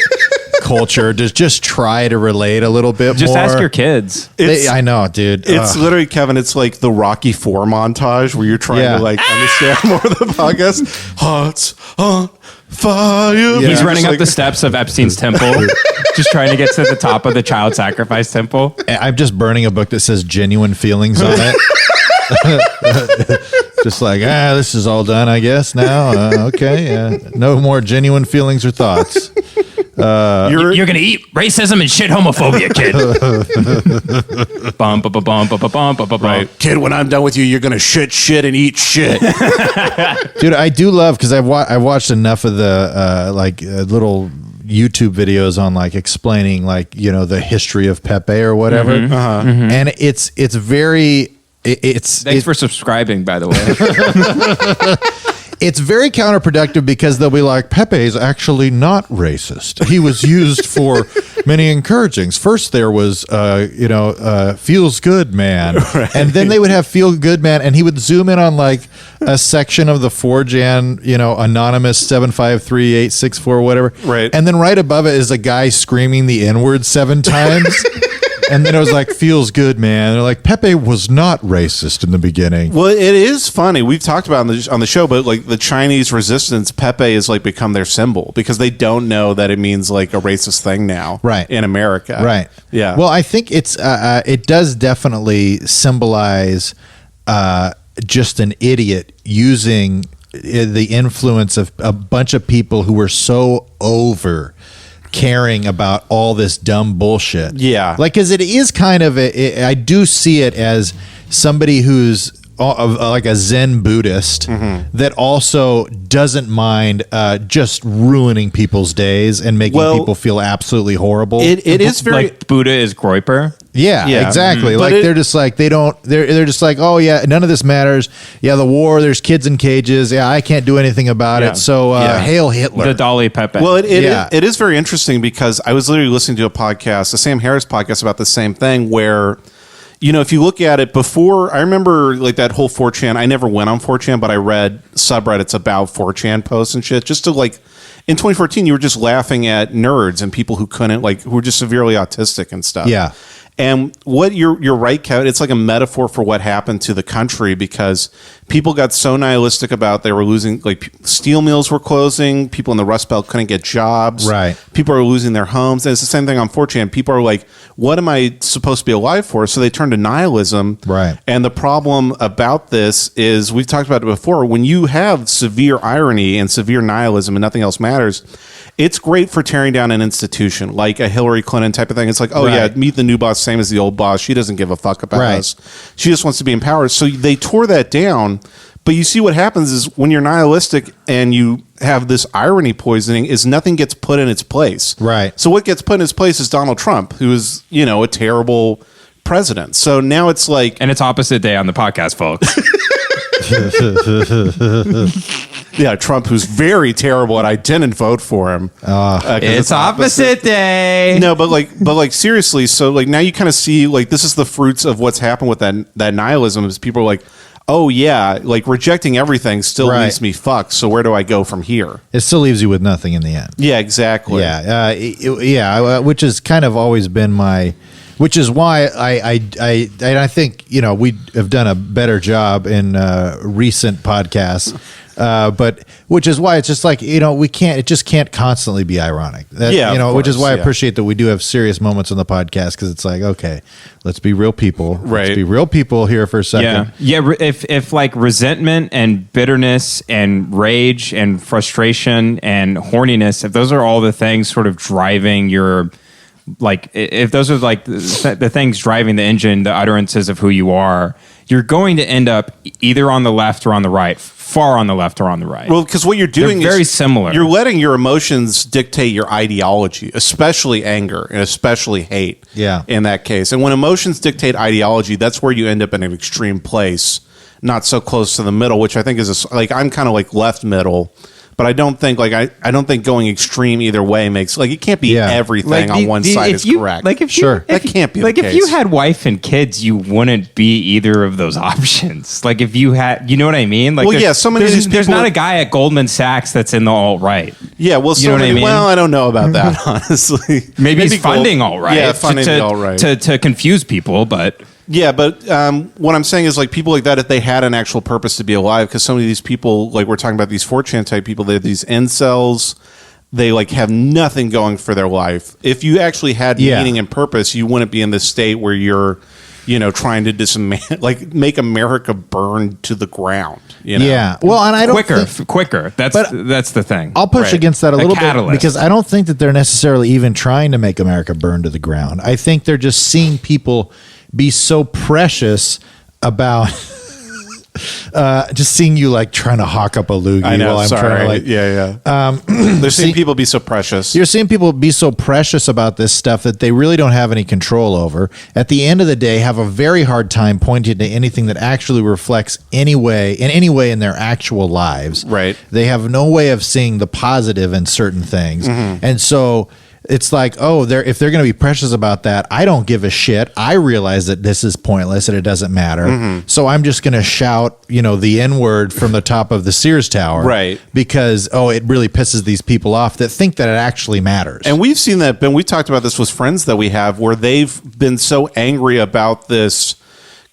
culture to just try to relate a little bit Just more. ask your kids. I know, dude. It's literally, Kevin, it's like the Rocky IV montage where you're trying to like understand more of the podcast. Hearts on fire. Yeah. He's running up the steps of Epstein's temple, just trying to get to the top of the child sacrifice temple. I'm just burning a book that says genuine feelings on it. Just like, this is all done, I guess now. Okay. No more genuine feelings or thoughts. You're going to eat racism and shit homophobia, kid. Bum, ba, ba, bum, ba, ba, bum, ba, ba, bum. Right. Kid, when I'm done with you, you're going to shit and eat shit. Dude, I do love, because I've watched enough of the little YouTube videos on like explaining like, you know, the history of Pepe or whatever. And it's very... Thanks for subscribing, by the way. It's very counterproductive because they'll be like, Pepe's actually not racist. He was used for many encouragings. First, there was, feels good man. Right. And then they would have feel good man. And he would zoom in on like a section of the 4chan, anonymous 753-864, whatever. Right. And then right above it is a guy screaming the N-word 7 times. And then it was like, feels good, man. They're like, Pepe was not racist in the beginning. Well, it is funny. We've talked about it on the show, but like the Chinese resistance, Pepe has like become their symbol because they don't know that it means like a racist thing now, right, in America, right? Yeah. Well, I think it does definitely symbolize just an idiot using the influence of a bunch of people who were so over caring about all this dumb bullshit. Yeah. Like, because it is kind of, I do see it as somebody who's like a Zen Buddhist that also doesn't mind just ruining people's days and making people feel absolutely horrible. It is very... Like Buddha is Groyper? Yeah, exactly. Like they're just like, they're just like, oh yeah, none of this matters. Yeah, the war, there's kids in cages. Yeah, I can't do anything about it. So hail Hitler. The Dolly Pepe. Well, it is very interesting because I was literally listening to a podcast, a Sam Harris podcast about the same thing where, if you look at it before, I remember like that whole 4chan, I never went on 4chan, but I read subreddits about 4chan posts and shit just to like, in 2014, you were just laughing at nerds and people who couldn't, like, who were just severely autistic and stuff. Yeah. And what you're right, Kevin. It's like a metaphor for what happened to the country because people got so nihilistic about they were losing, like steel mills were closing, people in the Rust Belt couldn't get jobs, right? People are losing their homes, and it's the same thing on 4chan. People are like, "What am I supposed to be alive for?" So they turn to nihilism, right? And the problem about this is we've talked about it before. When you have severe irony and severe nihilism and nothing else matters, it's great for tearing down an institution like a Hillary Clinton type of thing. It's like, oh yeah, meet the new boss, same as the old boss. She doesn't give a fuck about us. She just wants to be in power. So they tore that down. But you see what happens is when you're nihilistic and you have this irony poisoning is nothing gets put in its place. Right. So what gets put in its place is Donald Trump, who is, a terrible president. So now it's like... And it's opposite day on the podcast, folks. Yeah, Trump, who's very terrible, and I didn't vote for him. It's opposite day. No, but like seriously. So like now you kind of see like this is the fruits of what's happened with that nihilism. Is people are like, oh yeah, like rejecting everything still leaves me fucked. So where do I go from here? It still leaves you with nothing in the end. Yeah, exactly. Yeah, which has kind of always been my. Which is why I think we have done a better job in recent podcasts, but which is why it's just like it just can't constantly be ironic. Which is why I appreciate that we do have serious moments on the podcast because it's like, okay, let's be real people. Right, let's be real people here for a second. Yeah. If like resentment and bitterness and rage and frustration and horniness, if those are all the things sort of driving your. Like if those are like the things driving the engine, the utterances of who you are, you're going to end up either on the left or on the right, far on the left or on the right. Well, because what you're doing is very similar. You're letting your emotions dictate your ideology, especially anger and especially hate. Yeah. In that case, and when emotions dictate ideology, that's where you end up in an extreme place, not so close to the middle, which I think is I'm kind of like left middle. But I don't think I don't think going extreme either way makes it can't be everything on one side is correct. Like that can't be the case. If you had wife and kids, you wouldn't be either of those options. Like if you had, you know what I mean? Like so many of these people there's not a guy at Goldman Sachs that's in the alt-right. Yeah, well, You know what I mean? Well, I don't know about that, honestly. Maybe he's funding all right. Yeah, funding all right. To confuse people, but... Yeah, but what I'm saying is, like, people like that, if they had an actual purpose to be alive, because some of these people, like we're talking about these 4chan type people, they have these incels, they, like, have nothing going for their life. If you actually had meaning and purpose, you wouldn't be in this state where you're, trying to make America burn to the ground. Yeah. Well, and I don't quicker. That's the thing. I'll push against that a little catalyst. bit because I don't think that they're necessarily even trying to make America burn to the ground. I think they're just seeing people be so precious about just seeing you like trying to hawk up a loogie. I know. While I'm trying to they're seeing people be so precious. You're seeing people be so precious about this stuff that they really don't have any control over. At the end of the day, have a very hard time pointing to anything that actually reflects in any way in their actual lives. Right. They have no way of seeing the positive in certain things, and so. It's like, if they're going to be precious about that, I don't give a shit. I realize that this is pointless and it doesn't matter. So I'm just going to shout, the N-word from the top of the Sears Tower. Right. Because, it really pisses these people off that think that it actually matters. And we've seen that, Ben, we talked about this with friends that we have where they've been so angry about this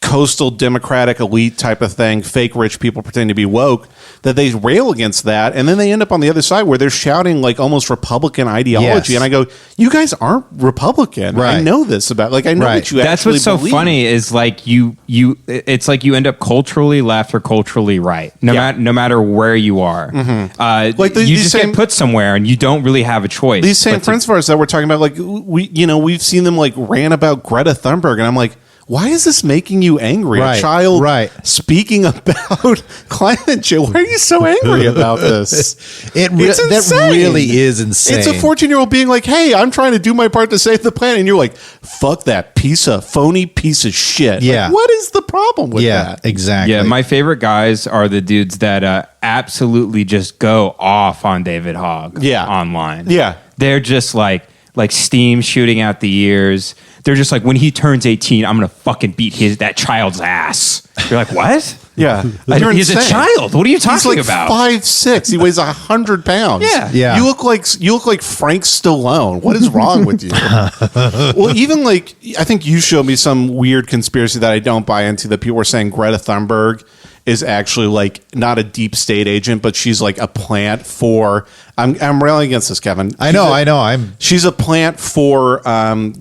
coastal democratic elite type of thing, fake rich people pretending to be woke, that they rail against that, and then they end up on the other side where they're shouting like almost Republican ideology. Yes. And I go, you guys aren't Republican. Right. I know this about, like, I know that you That's actually what's so believe. funny is like it's like you end up culturally left or culturally right, no matter where you are. Like you just get put somewhere and you don't really have a choice. These same friends of ours that we're talking about, like, we've seen them like rant about Greta Thunberg, and I'm like, why is this making you angry? Right, A child right. speaking about climate change. Why are you so angry about this? That insane. really is insane. It's a 14-year-old being like, hey, I'm trying to do my part to save the planet. And you're like, fuck that phony piece of shit. Yeah. Like, what is the problem with that? Exactly. Yeah, my favorite guys are the dudes that absolutely just go off on David Hogg online. Yeah. They're just like steam shooting out the ears. They're just like, when he turns 18, I'm going to fucking beat that child's ass. You're like, what? Yeah. He's a child. What are you talking He's like about? 5'6". He weighs 100 pounds. Yeah. You look like Frank Stallone. What is wrong with you? Well, even like, I think you showed me some weird conspiracy that I don't buy into, that people were saying Greta Thunberg is actually like not a deep state agent, but she's like a plant for. I'm railing against this, Kevin. I know. She's a plant for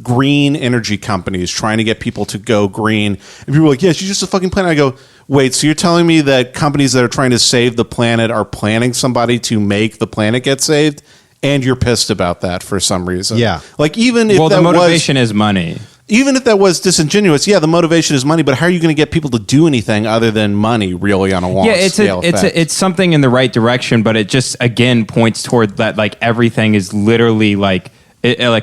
green energy companies trying to get people to go green. And people are like, yeah, she's just a fucking plant. I go, wait, so you're telling me that companies that are trying to save the planet are planning somebody to make the planet get saved? And you're pissed about that for some reason. Yeah. Like, even if the motivation is money. Even if that was disingenuous, the motivation is money, but how are you going to get people to do anything other than money, really, on a long scale? It's something in the right direction, but it just, again, points toward that, like, everything is literally like a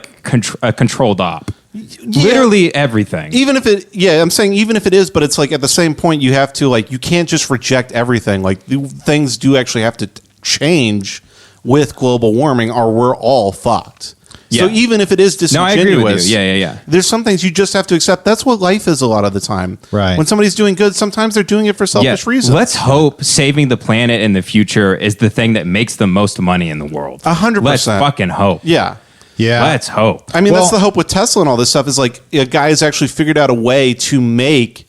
controlled op. Literally everything. Even if I'm saying even if it is, but it's like at the same point you have to, like, you can't just reject everything. Like, things do actually have to change with global warming, or we're all fucked. So even if it is disingenuous, I agree with you. Yeah. There's some things you just have to accept. That's what life is a lot of the time. Right. When somebody's doing good, sometimes they're doing it for selfish reasons. Let's hope saving the planet in the future is the thing that makes the most money in the world. 100%. Let's fucking hope. Yeah. Let's hope. I mean, that's the hope with Tesla and all this stuff, is like a guy has actually figured out a way to make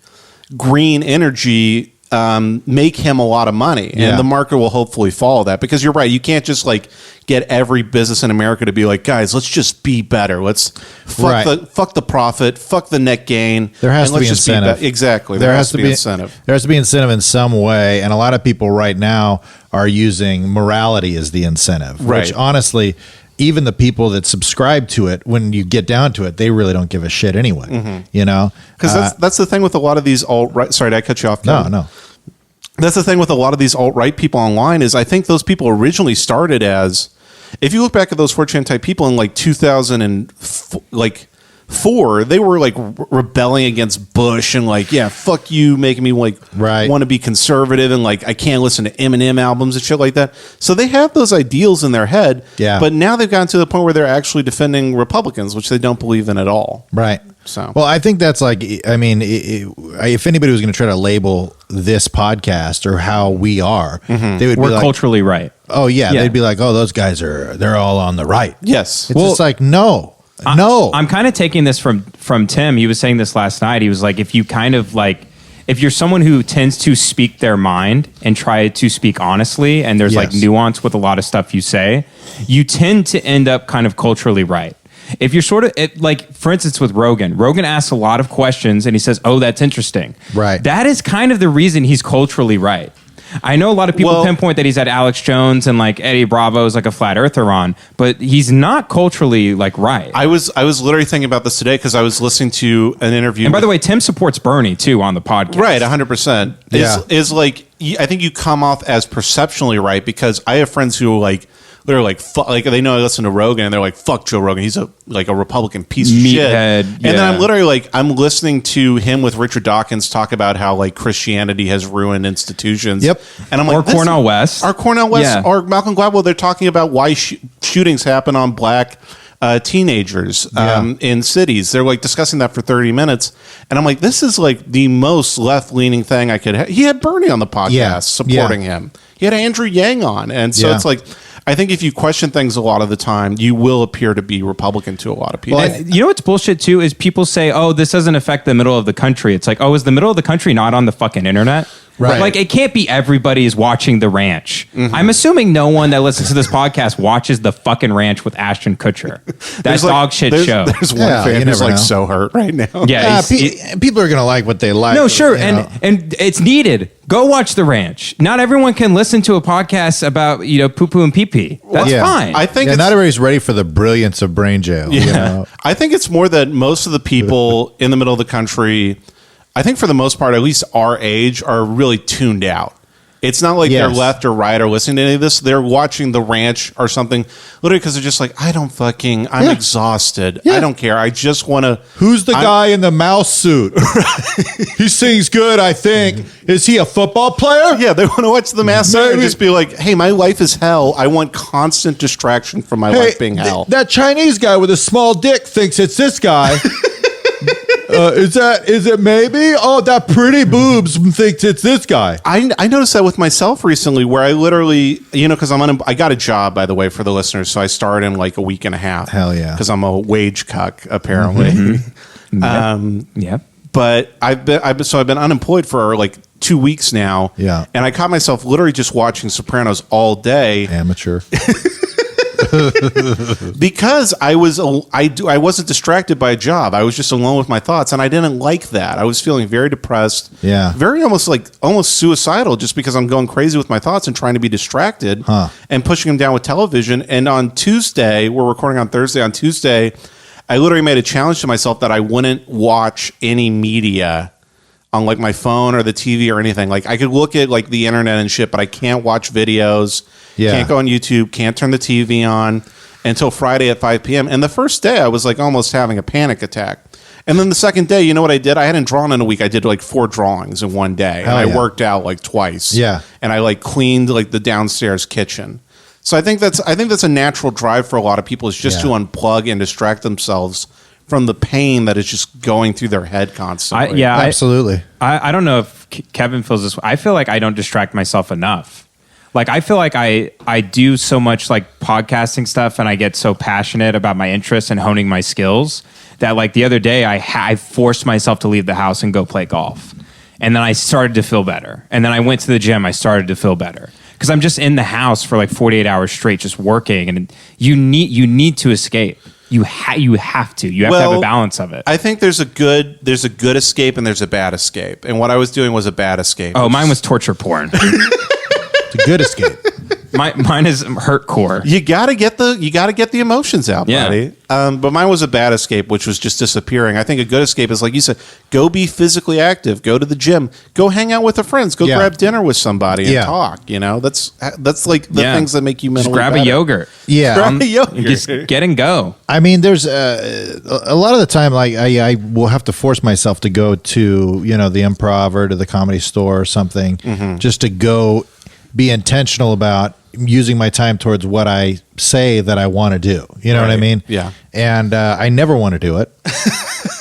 green energy make him a lot of money, and the market will hopefully follow that, because you're right, you can't just like get every business in America to be like, guys, let's just be better, let's fuck the profit, fuck the net gain. There has to be incentive. Exactly. There has to be incentive. There has to be incentive in some way, and a lot of people right now are using morality as the incentive, which honestly, even the people that subscribe to it, when you get down to it, they really don't give a shit anyway. You know, because that's the thing with a lot of these alt-right. Sorry, did I cut you off? No. That's the thing with a lot of these alt-right people online, is I think those people originally started as, if you look back at those 4chan type people in like 2004, they were like rebelling against Bush and like, yeah, fuck you, making me like want to be conservative, and like I can't listen to Eminem albums and shit like that. So they have those ideals in their head, but now they've gotten to the point where they're actually defending Republicans, which they don't believe in at all. Right. So, Well, I think that's like, I mean, if anybody was going to try to label this podcast or how we are, they would We're be like, culturally right. oh yeah, Yeah. they'd be like, oh, those guys they're all on the right. yes. It's just like, no. I'm kind of taking this from Tim. He was saying this last night. He was like, if you kind of like, if you're someone who tends to speak their mind and try to speak honestly, and there's like Yes. nuance with a lot of stuff you say, you tend to end up kind of culturally right. If you're sort of like, for instance, with Rogan asks a lot of questions and he says, oh, that's interesting. Right. That is kind of the reason he's culturally right. I know a lot of people Well- pinpoint that he's had Alex Jones and like Eddie Bravo is like a flat earther on, but he's not culturally like right. I was literally thinking about this today because I was listening to an interview. And by the way, Tim supports Bernie too on the podcast. right, 100%. Yeah. Is like, I think you come off as perceptionally right because I have friends who are like, they're like, like they know I listen to Rogan and they're like, fuck Joe Rogan. He's a Republican piece of shit. Meathead, And then yeah. I'm literally like, I'm listening to him with Richard Dawkins talk about how like Christianity has ruined institutions. Yep. And I'm like, Or Cornel West. Or Cornel West Yeah. or Malcolm Gladwell. They're talking about why shootings happen on black teenagers in cities. They're like discussing that for 30 minutes. And I'm like, this is like the most left-leaning thing I could have. He had Bernie on the podcast Yeah. supporting him. He had Andrew Yang on. And so Yeah. it's like, I think if you question things a lot of the time, you will appear to be Republican to a lot of people. And you know what's bullshit too is people say, "Oh, this doesn't affect the middle of the country." It's like, "Oh, is the middle of the country not on the fucking internet?" Right. Like it can't be everybody is watching The Ranch. I'm assuming no one that listens to this podcast watches The fucking Ranch with Ashton Kutcher. That There's like- dog shit there's, show. There's one Yeah, you fan who's never like know. so hurt right now. Yeah, People are going to like what they like. no, sure, you know. and it's needed. Go watch The Ranch. Not everyone can listen to a podcast about poo poo and pee pee. That's Yeah. fine. I think Yeah, it's, not everybody's ready for the brilliance of brain jail. You know? I think it's more that most of the people in the middle of the country, I think for the most part, at least our age, are really tuned out. It's not like they're Yes. left or right or listening to any of this. They're watching The Ranch or something, literally because they're just like, I'm Yeah. exhausted. Yeah. I don't care. I just want to. Who's the guy in the mouse suit? He sings good, I think. Is he a football player? Yeah, they want to watch The Masked Singer and Maybe. just be like, hey, my life is hell. I want constant distraction from my life being hell. That Chinese guy with a small dick thinks it's this guy. Is it maybe? Oh, that pretty boobs thinks it's this guy. I noticed that with myself recently, where I literally, because I got a job, by the way, for the listeners, so I started in like a week and a half. Hell yeah. because I'm a wage cuck apparently. yeah. But I've been unemployed for like 2 weeks now. Yeah. and I caught myself literally just watching Sopranos all day Amateur. because I wasn't distracted by a job. I was just alone with my thoughts, and I didn't like that. I was feeling very depressed. Yeah. very almost suicidal, just because I'm going crazy with my thoughts and trying to be distracted and pushing them down with television. And on Tuesday, we're recording on Thursday. On Tuesday, I literally made a challenge to myself that I wouldn't watch any media on like my phone or the TV or anything. Like I could look at like the internet and shit, but I can't watch videos. Yeah. Can't go on YouTube. Can't turn the TV on until Friday at 5 p.m. And the first day I was like almost having a panic attack. And then the second day, you know what I did? I hadn't drawn in a week. I did like 4 drawings in one day. Hell and I yeah. worked out like twice. Yeah. And I like cleaned like the downstairs kitchen. So I think that's a natural drive for a lot of people, is just to unplug and distract themselves from the pain that is just going through their head constantly. Absolutely. I don't know if Kevin feels this way. I feel like I don't distract myself enough. Like I feel like I do so much like podcasting stuff, and I get so passionate about my interests and honing my skills that like the other day I forced myself to leave the house and go play golf, and then I started to feel better. And then I went to the gym. I started to feel better because I'm just in the house for like 48 hours straight, just working, and you need to escape. You have to have a balance of it. I think there's a good escape and there's a bad escape. And what I was doing was a bad escape. Oh, mine was torture porn. It's a good escape. Mine is hurtcore. You gotta get the emotions out, Yeah. buddy. But mine was a bad escape, which was just disappearing. I think a good escape is, like you said, go be physically active, go to the gym, go hang out with the friends, go Yeah. grab dinner with somebody and Yeah. talk. That's like the things that make you mentally Just grab better. a yogurt. Yeah. Grab a yogurt. Just get and go. I mean, there's a lot of the time, like I will have to force myself to go to the Improv or to the Comedy Store or something, just to go be intentional about using my time towards what I say that I want to do. You know what I Right. mean? Yeah. And I never want to do it.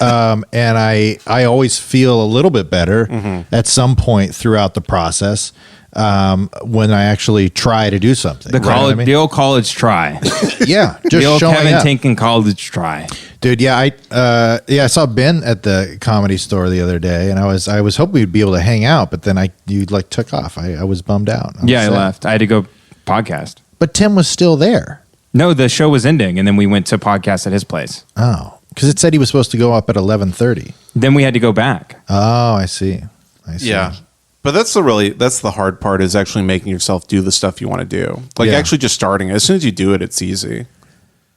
And I always feel a little bit better at some point throughout the process when I actually try to do something. The college, the old college try. Yeah, just the old showing Kevin up. Tinkin college try. Dude, yeah, I saw Ben at the Comedy Store the other day, and I was hoping we'd be able to hang out, but then you like took off. I was bummed out. I left. I had to go podcast. But Tim was still there. No, the show was ending, and then we went to podcast at his place. Oh, because it said he was supposed to go up at 11:30. Then we had to go back. Oh, I see. Yeah. But that's the hard part, is actually making yourself do the stuff you want to do. Like actually just starting. As soon as you do it, it's easy.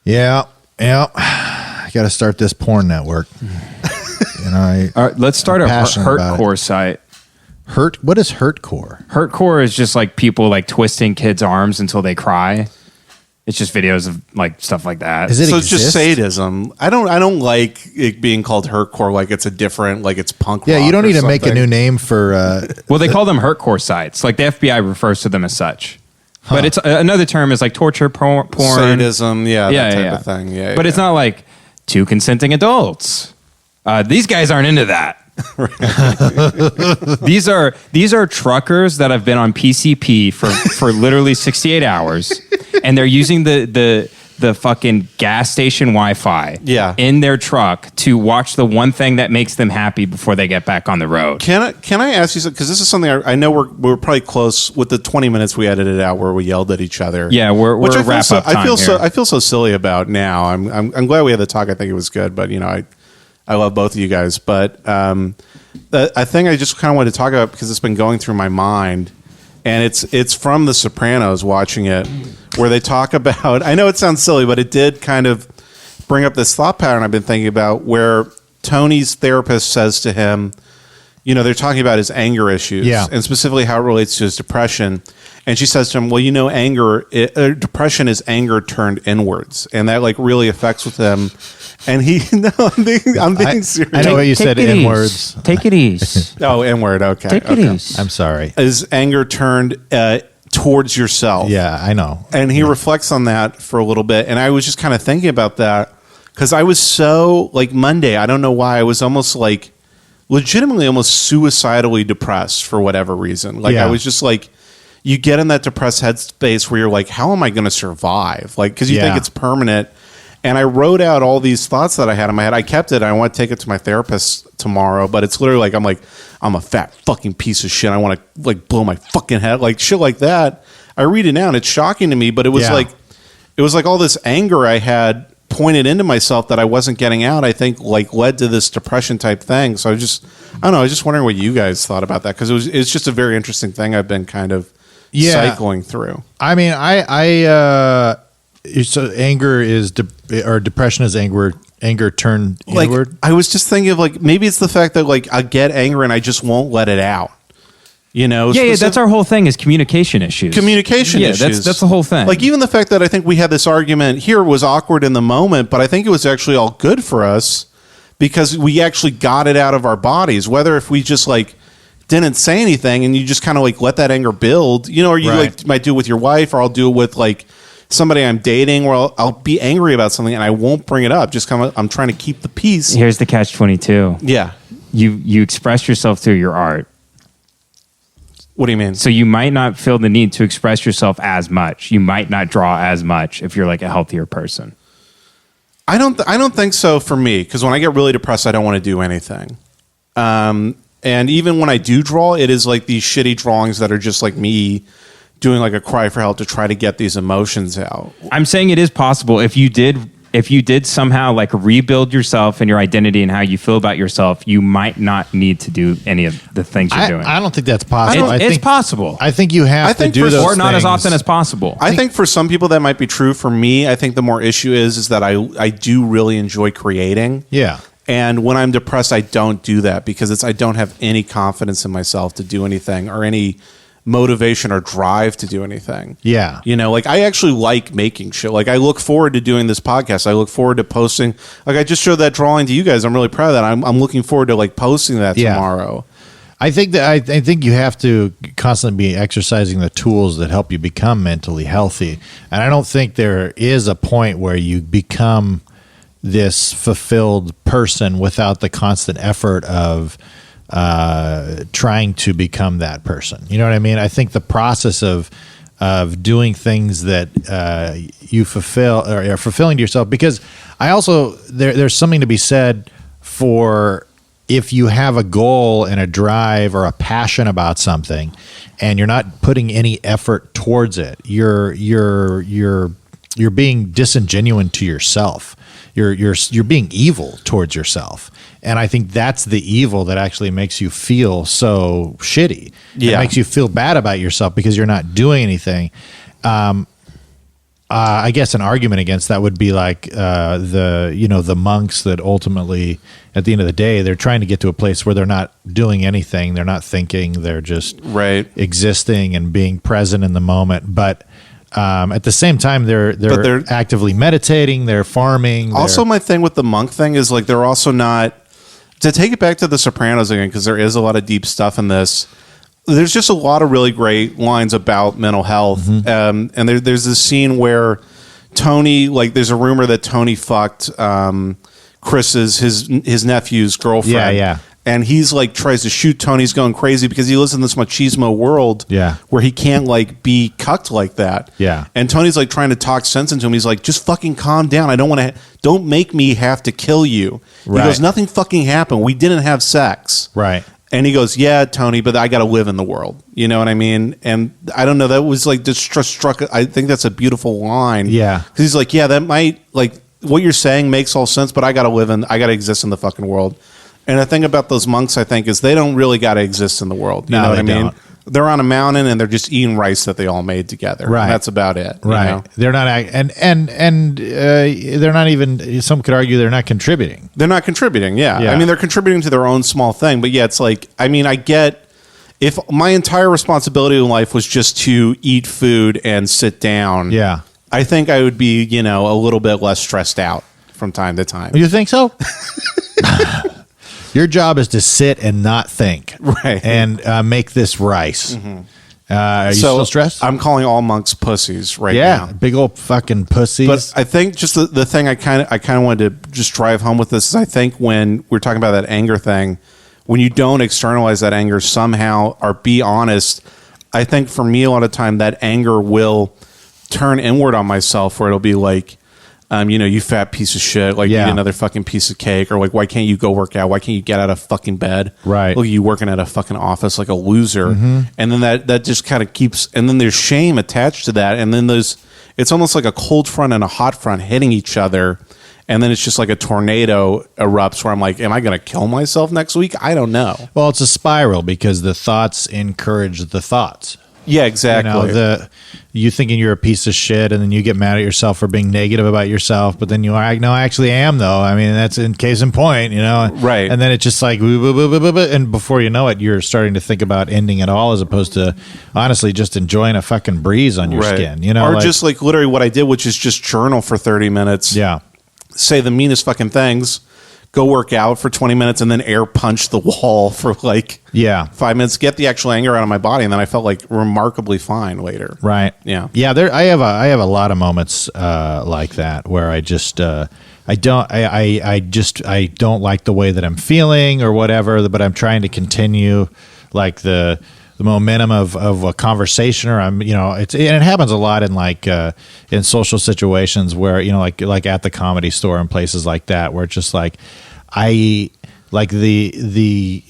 Yeah. I got to start this porn network. All right, let's start a hurtcore site. What is hurtcore? Hurtcore is just like people like twisting kids' arms until they cry. It's just videos of like stuff like that. Is it so it's just sadism. I don't like it being called hurtcore, like it's a different, like it's punk rock. Yeah, you don't need to something. make a new name for well, they call them hurtcore sites. Like the FBI refers to them as such. But it's another term is like torture porn. Sadism, that type of thing. Yeah. But it's not like two consenting adults. These guys aren't into that. These are truckers that have been on PCP for literally 68 hours, and they're using the fucking gas station Wi-Fi in their truck to watch the one thing that makes them happy before they get back on the road. Can I ask you something? Because this is something I know we're probably close with the 20 minutes we edited out where we yelled at each other. Yeah, we're wrap up time I feel so silly about now. I'm glad we had the talk. I think it was good, but I love both of you guys. But a thing I just kind of wanted to talk about because it's been going through my mind, and it's from The Sopranos, watching it, where they talk about, I know it sounds silly, but it did kind of bring up this thought pattern I've been thinking about, where Tony's therapist says to him, they're talking about his anger issues, and specifically how it relates to his depression. And she says to him, well, depression is anger turned inwards. And that like really affects with him. And I'm being serious. I know what you said, inwards. Take it easy. Oh, inward. Okay. Take it easy. I'm sorry. Is anger turned towards yourself. Yeah, I know. And he reflects on that for a little bit. And I was just kind of thinking about that because I was so like Monday, I don't know why, I was almost like legitimately almost suicidally depressed for whatever reason. Like I was just like, you get in that depressed headspace where you're like, how am I going to survive? Like, because you think it's permanent. And I wrote out all these thoughts that I had in my head. I kept it. I want to take it to my therapist tomorrow, but it's literally like, I'm a fat fucking piece of shit. I want to like blow my fucking head, like shit like that. I read it now and it's shocking to me, but it was like all this anger I had pointed into myself that I wasn't getting out, I think like led to this depression type thing. So I don't know. I was just wondering what you guys thought about that. Cause it's just a very interesting thing I've been kind of cycling through. I mean, so anger is or depression is anger turned inward. I was just thinking of like maybe it's the fact that like I get angry and I just won't let it out. That's our whole thing is communication issues. Issues. That's the whole thing. Like even the fact that I think we had this argument here was awkward in the moment, but I think it was actually all good for us because we actually got it out of our bodies. Whether if we just like didn't say anything and you just kind of like let that anger build, or you like might do it with your wife, or I'll do it with like somebody I'm dating, where I'll be angry about something and I won't bring it up. Just kind of, I'm trying to keep the peace. Here's the catch-22. Yeah. You express yourself through your art. What do you mean? So you might not feel the need to express yourself as much. You might not draw as much if you're like a healthier person. I don't think so for me, because when I get really depressed, I don't want to do anything. And even when I do draw, it is like these shitty drawings that are just like me doing like a cry for help to try to get these emotions out. I'm saying it is possible if you did somehow like rebuild yourself and your identity and how you feel about yourself, you might not need to do any of the things you're doing. I don't think that's possible. It's possible. I think you have to do those or not things. as often as possible. I think for some people that might be true. For me, I think the more issue is that I do really enjoy creating. Yeah. And when I'm depressed, I don't do that because I don't have any confidence in myself to do anything or any motivation or drive to do anything. Yeah. Like I actually like making shit. Like I look forward to doing this podcast. I look forward to posting. Like I just showed that drawing to you guys. I'm really proud of that. I'm looking forward to like posting that tomorrow. I think that I think you have to constantly be exercising the tools that help you become mentally healthy. And I don't think there is a point where you become this fulfilled person without the constant effort of trying to become that person. You know what I mean? I think the process of doing things that you fulfill or are fulfilling to yourself, because I also there's something to be said for if you have a goal and a drive or a passion about something and you're not putting any effort towards it, you're being disingenuous to yourself. You're being evil towards yourself. And I think that's the evil that actually makes you feel so shitty. Yeah. It makes you feel bad about yourself because you're not doing anything. I guess an argument against that would be like the monks that ultimately, at the end of the day, they're trying to get to a place where they're not doing anything. They're not thinking. They're just existing and being present in the moment. But at the same time, they're actively meditating. They're farming. Also, my thing with the monk thing is like they're also not, to take it back to The Sopranos again, because there is a lot of deep stuff in this. There's just a lot of really great lines about mental health. And there's this scene where Tony, like there's a rumor that Tony fucked Chris's, his nephew's girlfriend. Yeah. And he's like tries to shoot Tony's going crazy because he lives in this machismo world where he can't like be cucked like that. Yeah. And Tony's like trying to talk sense into him. He's like, just fucking calm down. I don't want to, don't make me have to kill you. Right. He goes, nothing fucking happened. We didn't have sex. Right. And he goes, yeah, Tony, but I got to live in the world. You know what I mean? And I don't know. That was like just struck. I think that's a beautiful line. Yeah. Because he's like, yeah, that might, like, what you're saying makes all sense, but I got to exist in the fucking world. And the thing about those monks, I think, is they don't really got to exist in the world. You know what I mean? They're on a mountain and they're just eating rice that they all made together. Right. And that's about it. Right. You know? They're not, and they're not even. Some could argue they're not contributing. They're not contributing. Yeah. I mean, they're contributing to their own small thing. But yeah, it's like, I mean, I get if my entire responsibility in life was just to eat food and sit down. Yeah. I think I would be, a little bit less stressed out from time to time. You think so? Your job is to sit and not think, right? And make this rice. Mm-hmm. Are you still stressed? I'm calling all monks pussies right now. Yeah, big old fucking pussies. But I think just the thing I kind of wanted to just drive home with this is I think when we're talking about that anger thing, when you don't externalize that anger somehow or be honest, I think for me a lot of time that anger will turn inward on myself, where it'll be like, you fat piece of shit, like eat another fucking piece of cake, or like, why can't you go work out? Why can't you get out of fucking bed? Right. Look at you working at a fucking office like a loser. Mm-hmm. And then that just kind of keeps, and then there's shame attached to that. And then it's almost like a cold front and a hot front hitting each other. And then it's just like a tornado erupts where I'm like, am I going to kill myself next week? I don't know. Well, it's a spiral because the thoughts encourage the thoughts. Yeah, exactly. You thinking you're a piece of shit, and then you get mad at yourself for being negative about yourself, but then you are, no, I actually am, though. I mean, that's in case in point, Right. And then it's just like, and before you know it, you're starting to think about ending it all, as opposed to honestly just enjoying a fucking breeze on your skin, Or just like literally what I did, which is just journal for 30 minutes. Yeah. Say the meanest fucking things. Go work out for 20 minutes and then air punch the wall for like 5 minutes, get the actual anger out of my body, and then I felt like remarkably fine later. Right. Yeah. Yeah. I have a lot of moments like that where I just I don't like the way that I'm feeling or whatever, but I'm trying to continue like the momentum of a conversation, or and it happens a lot in like in social situations where like at the Comedy Store and places like that, where it's just like I like the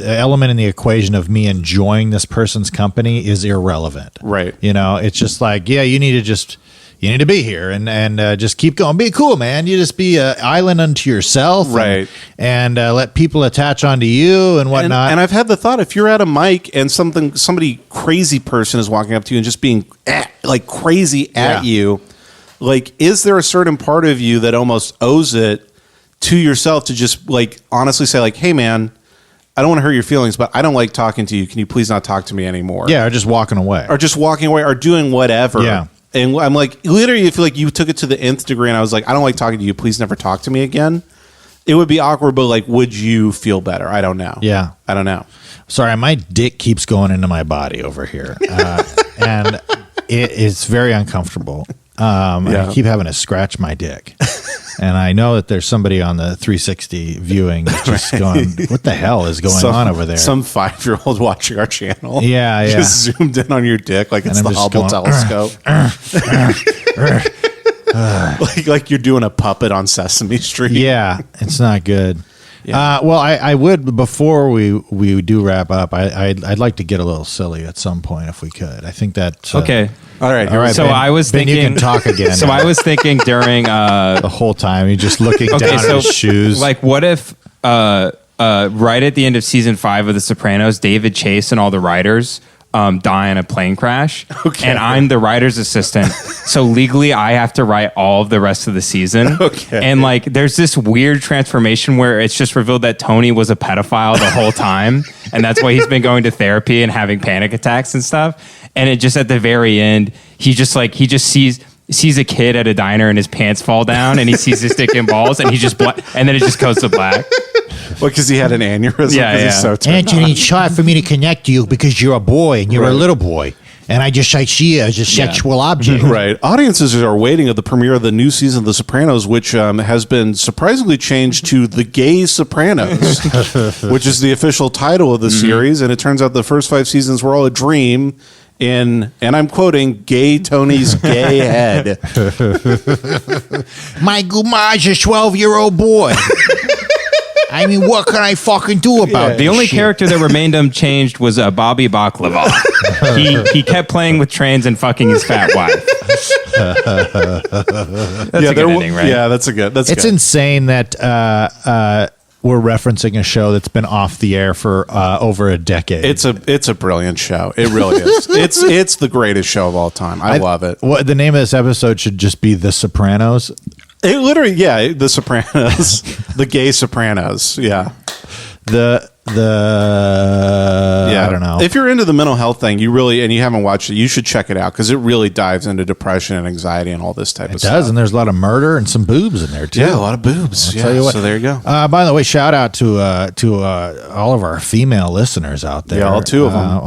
element in the equation of me enjoying this person's company is irrelevant, right? It's just like, yeah, you need to be here and just keep going. Be cool, man. You just be an island unto yourself, right? And let people attach onto you and whatnot. And I've had the thought, if you're at a mic and somebody crazy person is walking up to you and just being like crazy at you, like, is there a certain part of you that almost owes it to yourself to just like honestly say like, hey, man, I don't want to hurt your feelings, but I don't like talking to you. Can you please not talk to me anymore? Yeah, or just walking away. Or doing whatever. Yeah. And I'm like, literally, if like you took it to the nth degree and I was like, I don't like talking to you, please never talk to me again, it would be awkward, but like, would you feel better? I don't know. Yeah. I don't know. Sorry, my dick keeps going into my body over here. And it's very uncomfortable. I keep having to scratch my dick. And I know that there's somebody on the 360 viewing just going, what the hell is going on over there? Some 5-year-old watching our channel. Yeah. Just zoomed in on your dick like it's And the I'm just Hubble going, telescope. like you're doing a puppet on Sesame Street. Yeah, it's not good. Yeah. Well, I would, before we do wrap up, I'd like to get a little silly at some point if we could. I think that's Okay. All right. All right. So Ben, I was Ben, thinking. you can talk again. So I was thinking during. The whole time you're just looking down at his shoes. Like, what if right at the end of season 5 of The Sopranos, David Chase and all the writers die in a plane crash, and I'm the writer's assistant. So legally, I have to write all of the rest of the season. Okay. And like, there's this weird transformation where it's just revealed that Tony was a pedophile the whole time, and that's why he's been going to therapy and having panic attacks and stuff. And it just at the very end, he just sees a kid at a diner and his pants fall down, and he sees his dick and balls, and he just and then it just goes to black. Well, because he had an aneurysm. Yeah, He's yeah. so turned Anthony, on. it's hard for me to connect you because you're a boy and you're a little boy. And I see you as a sexual object. Right. Audiences are waiting at the premiere of the new season of The Sopranos, which has been surprisingly changed to The Gay Sopranos, which is the official title of the series. And it turns out the first 5 seasons were all a dream in, and I'm quoting, Gay Tony's gay head. My Gumaj, a 12-year-old boy. I mean, what can I fucking do about The this only shit? character that remained unchanged was Bobby Baklava. he kept playing with trains and fucking his fat wife. That's a good ending, right? Yeah, that's a good. That's It's good. insane that we're referencing a show that's been off the air for over a decade. It's a brilliant show. It really is. It's the greatest show of all time. I love it. What the name of this episode should just be The Sopranos. It literally, yeah, The Sopranos, The Gay Sopranos. Yeah. I don't know. If you're into the mental health thing, you really, and you haven't watched it, you should check it out because it really dives into depression and anxiety and all this type of It stuff. does, and there's a lot of murder and some boobs in there too. Yeah, a lot of boobs. Tell you what. So there you go. By the way, shout out to all of our female listeners out there. Yeah, all 2 of them.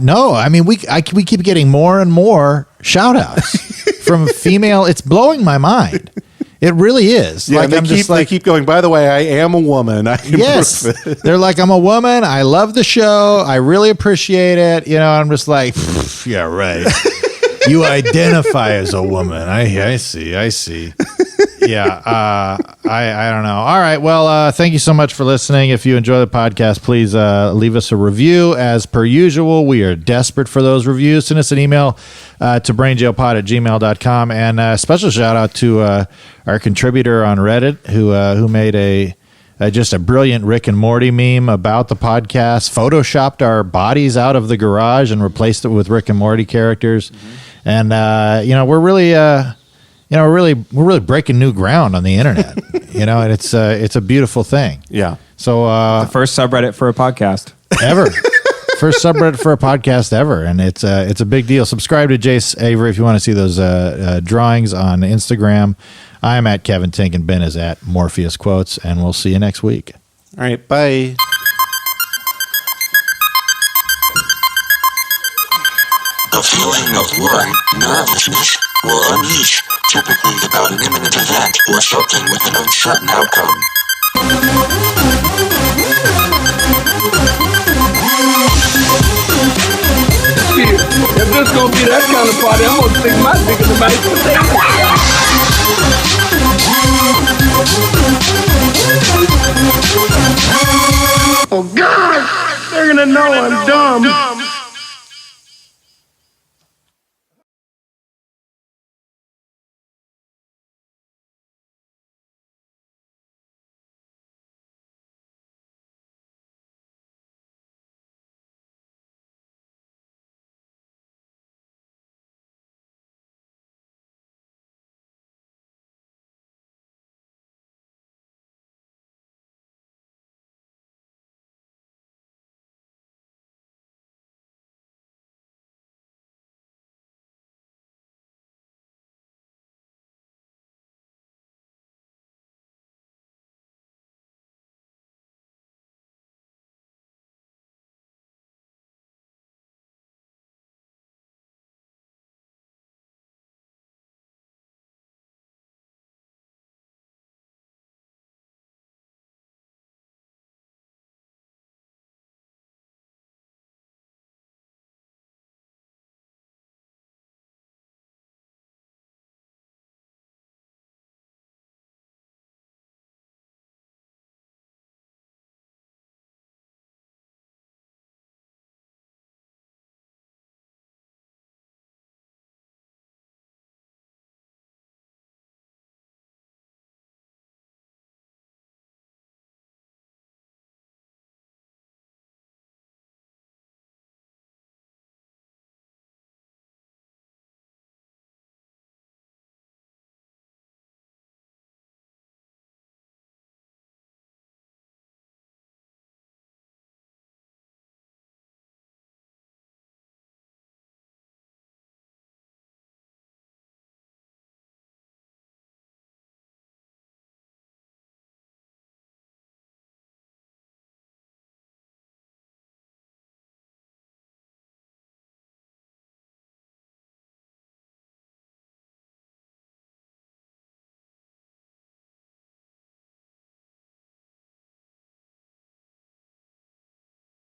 No, I mean we keep getting more and more shout outs from female. It's blowing my mind. It really is. Yeah, like they keep going, by the way, I am a woman. I am yes, proof. they're like, I'm a woman. I love the show. I really appreciate it. You know, I'm just like, yeah, right. You identify as a woman. I see. Yeah. I don't know. All right. Well, thank you so much for listening. If you enjoy the podcast, please leave us a review. As per usual, we are desperate for those reviews. Send us an email to brainjailpod@gmail.com. And a special shout out to our contributor on Reddit who made just a brilliant Rick and Morty meme about the podcast, photoshopped our bodies out of the garage and replaced it with Rick and Morty characters. And, we're really, we're really breaking new ground on the internet, and it's a beautiful thing. Yeah. So, The first subreddit for a podcast. ever. First subreddit for a podcast ever, and it's a big deal. Subscribe to Jace Avery if you want to see those drawings on Instagram. I'm at Kevin Tink, and Ben is at Morpheus Quotes, and we'll see you next week. All right. Bye. A feeling of worry, nervousness, will unleash, typically about an imminent event or something with an uncertain outcome. Shit, if this gonna be that kind of party, I'm gonna stick my dick in the mashed potato. Oh God, they're gonna know I'm dumb.